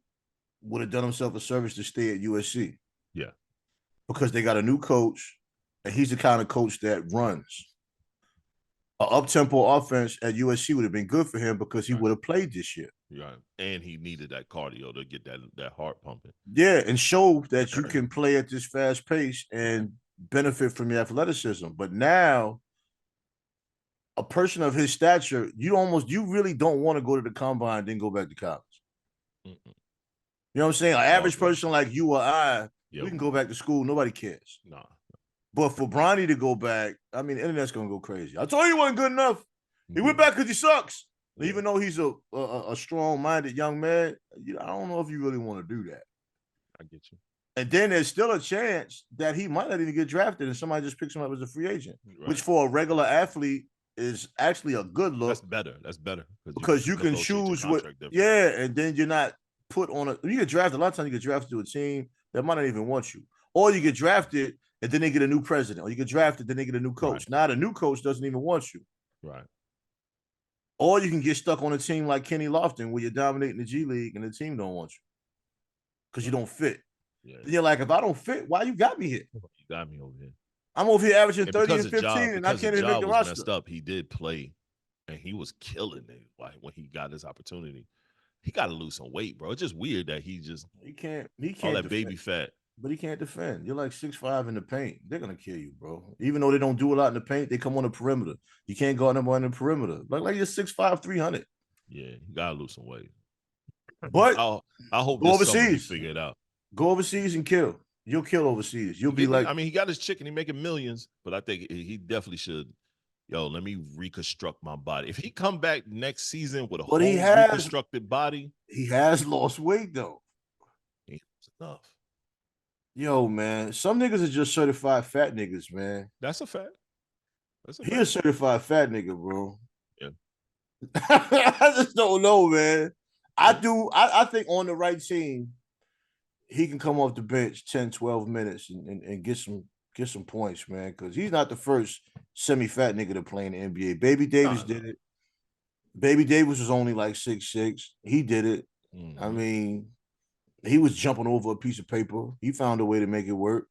would have done himself a service to stay at USC. Yeah. Because they got a new coach, and he's the kind of coach that runs. An up-tempo offense at USC would have been good for him because he would have played this year. Right. And he needed that cardio to get that heart pumping. Yeah, and show that you can play at this fast pace and benefit from your athleticism. But now, a person of his stature, you really don't want to go to the combine and then go back to college. You know what I'm saying? An average person like you or I, we can go back to school. Nobody cares. Nah. But for Bronny to go back, I mean, the internet's going to go crazy. I told you he wasn't good enough. He went back because he sucks. Even though he's a strong-minded young man, I don't know if you really want to do that. I get you. And then there's still a chance that he might not even get drafted and somebody just picks him up as a free agent, right. which for a regular athlete is actually a good look. That's better. That's better. Because you can choose what, yeah, and then you're not put on you get drafted. A lot of times you get drafted to a team that might not even want you. Or you get drafted and then they get a new president. Or you get drafted, then they get a new coach. Right. Now the new coach doesn't even want you. Right. Or you can get stuck on a team like Kenny Lofton where you're dominating the G League and the team don't want you. Because you don't fit. Yeah. Then you're like, if I don't fit, why you got me here? You got me over here. I'm over here averaging 30 and 15, and I can't even make the roster. Messed up. He did play, and he was killing it. Like when he got this opportunity, he got to lose some weight, bro. It's just weird that he can't all that baby fat. But he can't defend. You're like 6'5" in the paint. They're gonna kill you, bro. Even though they don't do a lot in the paint, they come on the perimeter. You can't guard them on the perimeter. Like you're 6'5", 300. Yeah, you gotta lose some weight. But I hope go overseas. Figure it out. Go overseas and kill. You'll kill overseas. You'll be like. I mean, he got his chicken. He making millions, but I think he definitely should. Yo, let me reconstruct my body. If he come back next season with a whole reconstructed body, he has lost weight though. It's enough. Yo, man, some niggas are just certified fat niggas, man. That's a fact. He a certified fat nigga, bro. Yeah. I just don't know, man. I think on the right team, he can come off the bench 10, 12 minutes and get some points, man, because he's not the first semi-fat nigga to play in the NBA. Baby Davis did it. Baby Davis was only like 6'6". He did it. Mm-hmm. I mean, he was jumping over a piece of paper. He found a way to make it work.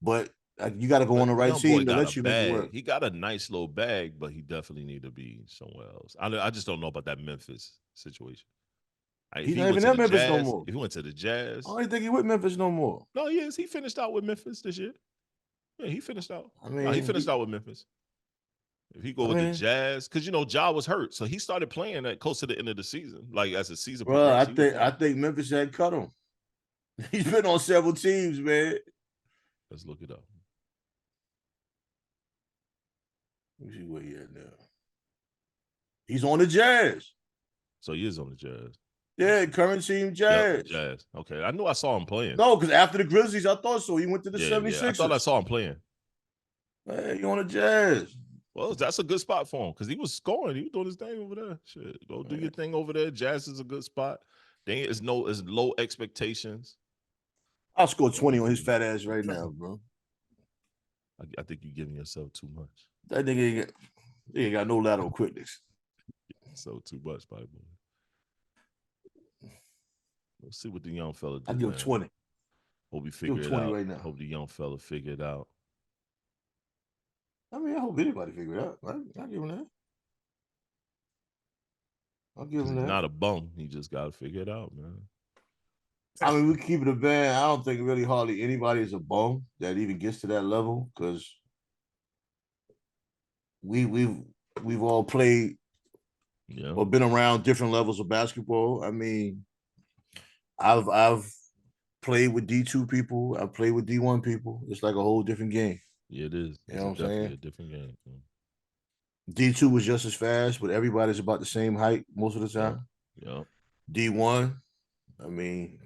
But you got to go on the right team to let you make it work. He got a nice little bag, but he definitely need to be somewhere else. I just don't know about that Memphis situation. He's not even at Memphis no more. If he went to the Jazz. I don't think he with Memphis no more. No, he is. He finished out with Memphis this year. Yeah, he finished out. I mean, he finished out with Memphis. If he go with the Jazz, because Ja was hurt, so he started playing at close to the end of the season, like as the season progressed. I think Memphis had cut him. He's been on several teams, man. Let's look it up. Let me see where he at now. He's on the Jazz. So he is on the Jazz. Yeah, current team Jazz. Yep, Jazz. Okay, I knew I saw him playing. No, because after the Grizzlies, I thought so. He went to the 76ers. I thought I saw him playing. Hey, you on the Jazz? Well, that's a good spot for him because he was scoring. He was doing his thing over there. Shit, go do your thing over there. Jazz is a good spot. It's low expectations. I'll score 20 on his fat ass right now, bro. I think you're giving yourself too much. That nigga ain't got no lateral quickness. So too much, Bible. Let's see what the young fella did. I give 20. Hope he figure it out. Right now. Hope the young fella figure it out. I mean, I hope anybody figure it out. I'll give him that. I'll give him that. He's not a bum. He just got to figure it out, man. I mean, we keep it a band. I don't think really hardly anybody is a bum that even gets to that level because we've all played or been around different levels of basketball. I mean, I've played with D2 people. I've played with D1 people. It's like a whole different game. Yeah, it is. You know what I'm saying? A different game. D2 was just as fast, but everybody's about the same height most of the time. Yeah. D1, I mean,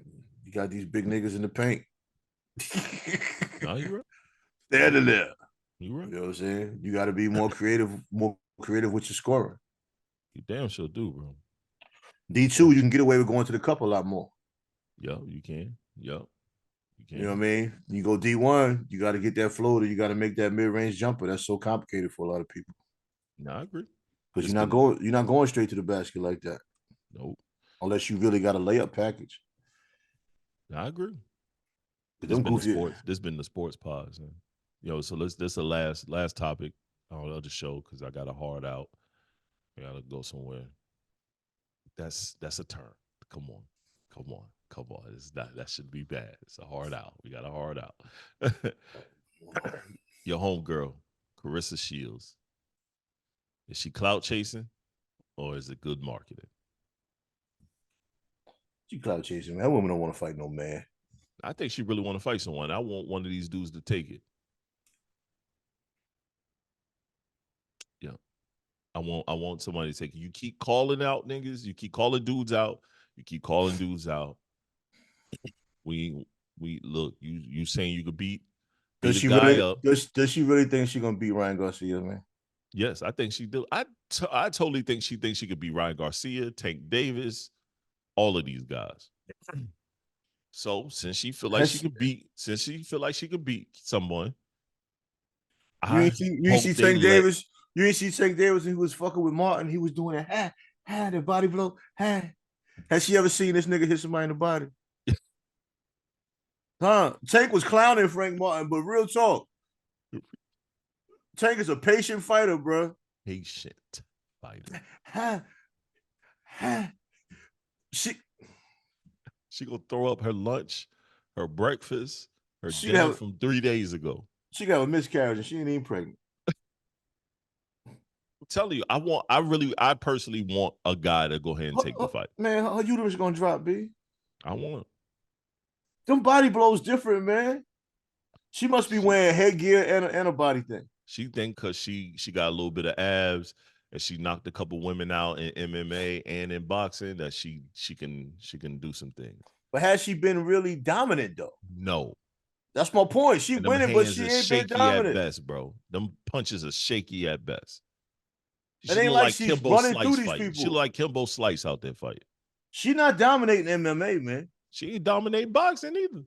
you got these big niggas in the paint. No, you're right. Standing there. You're right. You know what I'm saying? You got to be more creative with your scoring. You damn sure do, bro. D2, you can get away with going to the cup a lot more. Yeah, you can. Yep. You know what I mean? You go D1, you got to get that floater. You got to make that mid-range jumper. That's so complicated for a lot of people. No, I agree. Because you're not going straight to the basket like that. Nope. Unless you really got a layup package. No, I agree. This been the sports pods. So this is the last topic on the show because I got a hard out. I gotta go somewhere. That's a turn. Come on. That should be bad. It's a hard out. We got a hard out. Your homegirl, Clarissa Shields. Is she clout chasing or is it good marketing? She clout chasing, man. That woman don't want to fight no man. I think she really want to fight someone. I want one of these dudes to take it. Yeah. I want somebody to take it. You keep calling out niggas. You keep calling dudes out. We You saying you could beat Does a she guy really? up? Does she really think she's gonna beat Ryan Garcia, man? Yes, I think she do. I totally think she thinks she could beat Ryan Garcia, Tank Davis, all of these guys. So since she feel like she could beat someone, You I ain't see hope they Tank let. Davis. You ain't see Tank Davis and he was fucking with Martin. He was doing it. The body blow. Has she ever seen this nigga hit somebody in the body? Tank was clowning Frank Martin, but real talk, Tank is a patient fighter, bro. Patient fighter. She gonna throw up her lunch, her breakfast, her dinner from 3 days ago. She got a miscarriage and she ain't even pregnant. I'm telling you, I personally want a guy to go ahead and take the fight. Man, her uterus gonna drop, B. I want. Them body blows different, man. She must be wearing headgear and a body thing. She think because she got a little bit of abs and she knocked a couple women out in MMA and in boxing that she can do some things. But has she been really dominant though? No. That's my point. She winning, but she ain't been dominant. At best, bro. Them punches are shaky at best. It ain't like she's running through these people. She like Kimbo Slice out there fighting. She not dominating MMA, man. She ain't dominating boxing either.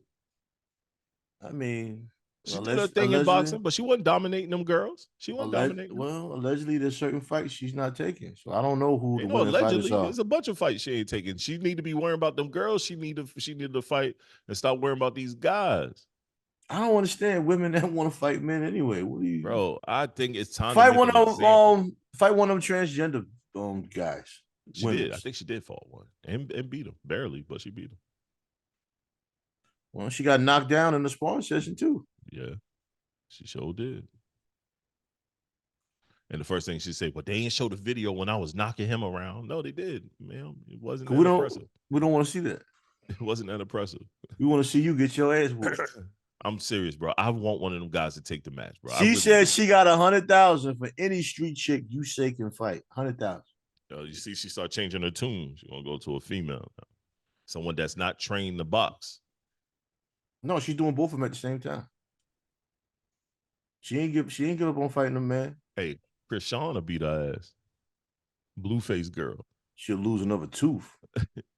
I mean, she did her thing in boxing, but she wasn't dominating them girls. She wasn't dominating them. Well, allegedly, there's certain fights she's not taking. So I don't know who the winning allegedly, fighters are. There's a bunch of fights she ain't taking. She need to be worrying about them girls. She need to fight and stop worrying about these guys. I don't understand women that want to fight men anyway. What do you, bro? I think it's time fight to one of them transgender guys. She did. I think she did fall one and beat him barely, but she beat him. Well, she got knocked down in the sparring session too. Yeah, she sure did. And the first thing she said, "Well, they didn't show the video when I was knocking him around." No, they did, man. It wasn't that impressive. We don't want to see that. It wasn't that impressive. We want to see you get your ass whooped. I'm serious, bro. I want one of them guys to take the match, bro. She said she got 100,000 for any street chick you say can fight. 100,000. You see, she started changing her tune. She's gonna go to a female now. Someone that's not trained to box. No, she's doing both of them at the same time. She ain't give up on fighting them, man. Hey, Chris Shawn will beat her ass. Blueface girl. She'll lose another tooth.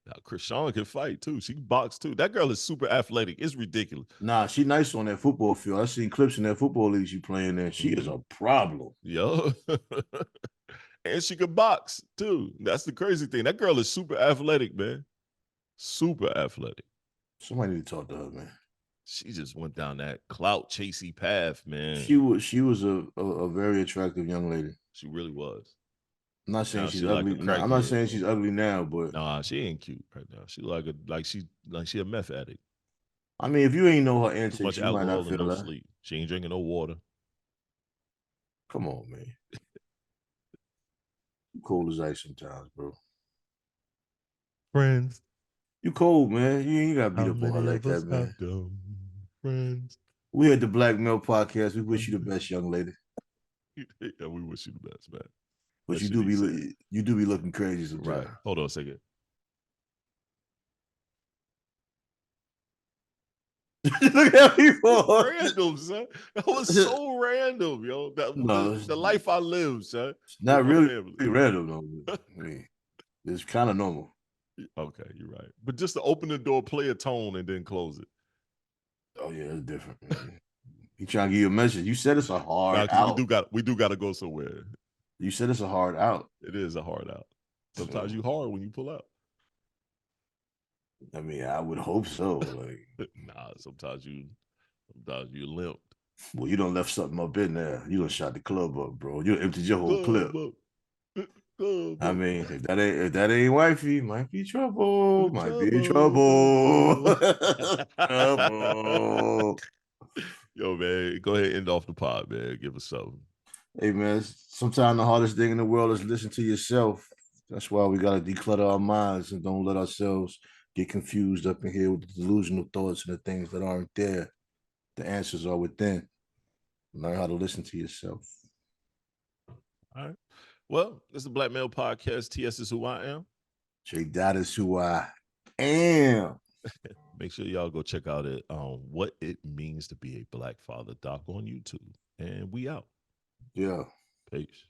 Now, Chris Shawn can fight too. She can box too. That girl is super athletic. It's ridiculous. Nah, she nice on that football field. I seen clips in that football league she playing there. She is a problem. Yo. And she could box too. That's the crazy thing. That girl is super athletic, man. Super athletic. Somebody need to talk to her, man. She just went down that clout chasey path, man. She was a very attractive young lady. She really was. I'm not saying she's ugly. Like I'm not saying she's ugly now, but nah, she ain't cute right now. She she a meth addict. I mean, if you ain't know her antics, you might not feel that. Sleep. She ain't drinking no water. Come on, man. You cold as ice sometimes, bro. Friends. You cold, man. You ain't gotta beat up on her like that, man. Friends. We at the Black Male Podcast. We wish you the best, young lady. Yeah, we wish you the best, man. But you do be looking crazy sometimes. Right. Hold on a second. Look at me for random, son. That was so random, yo. The life I live, son. It's not really random, though. I mean, it's kind of normal. Okay, you're right. But just to open the door, play a tone, and then close it. Oh yeah, it's different. He trying to give you a message. You said it's a hard out. We do got to go somewhere. You said it's a hard out. It is a hard out. Sometimes you hard when you pull out. I mean, I would hope so. Like, nah, sometimes you limped. Well, you done left something up in there. You done shot the club up, bro. You emptied your whole clip. I mean, if that ain't wifey, might be trouble. Might be trouble. Trouble. Yo, man, go ahead and end off the pod, man. Give us something. Hey, man, sometimes the hardest thing in the world is listen to yourself. That's why we got to declutter our minds and don't let ourselves get confused up in here with the delusional thoughts and the things that aren't there. The answers are within. Learn how to listen to yourself. All right. Well, this is the Black Male Podcast. TS is who I am. Tre-Dot is who I am. Make sure y'all go check out it. What it means to be a black father doc on YouTube. And we out. Yeah. Peace.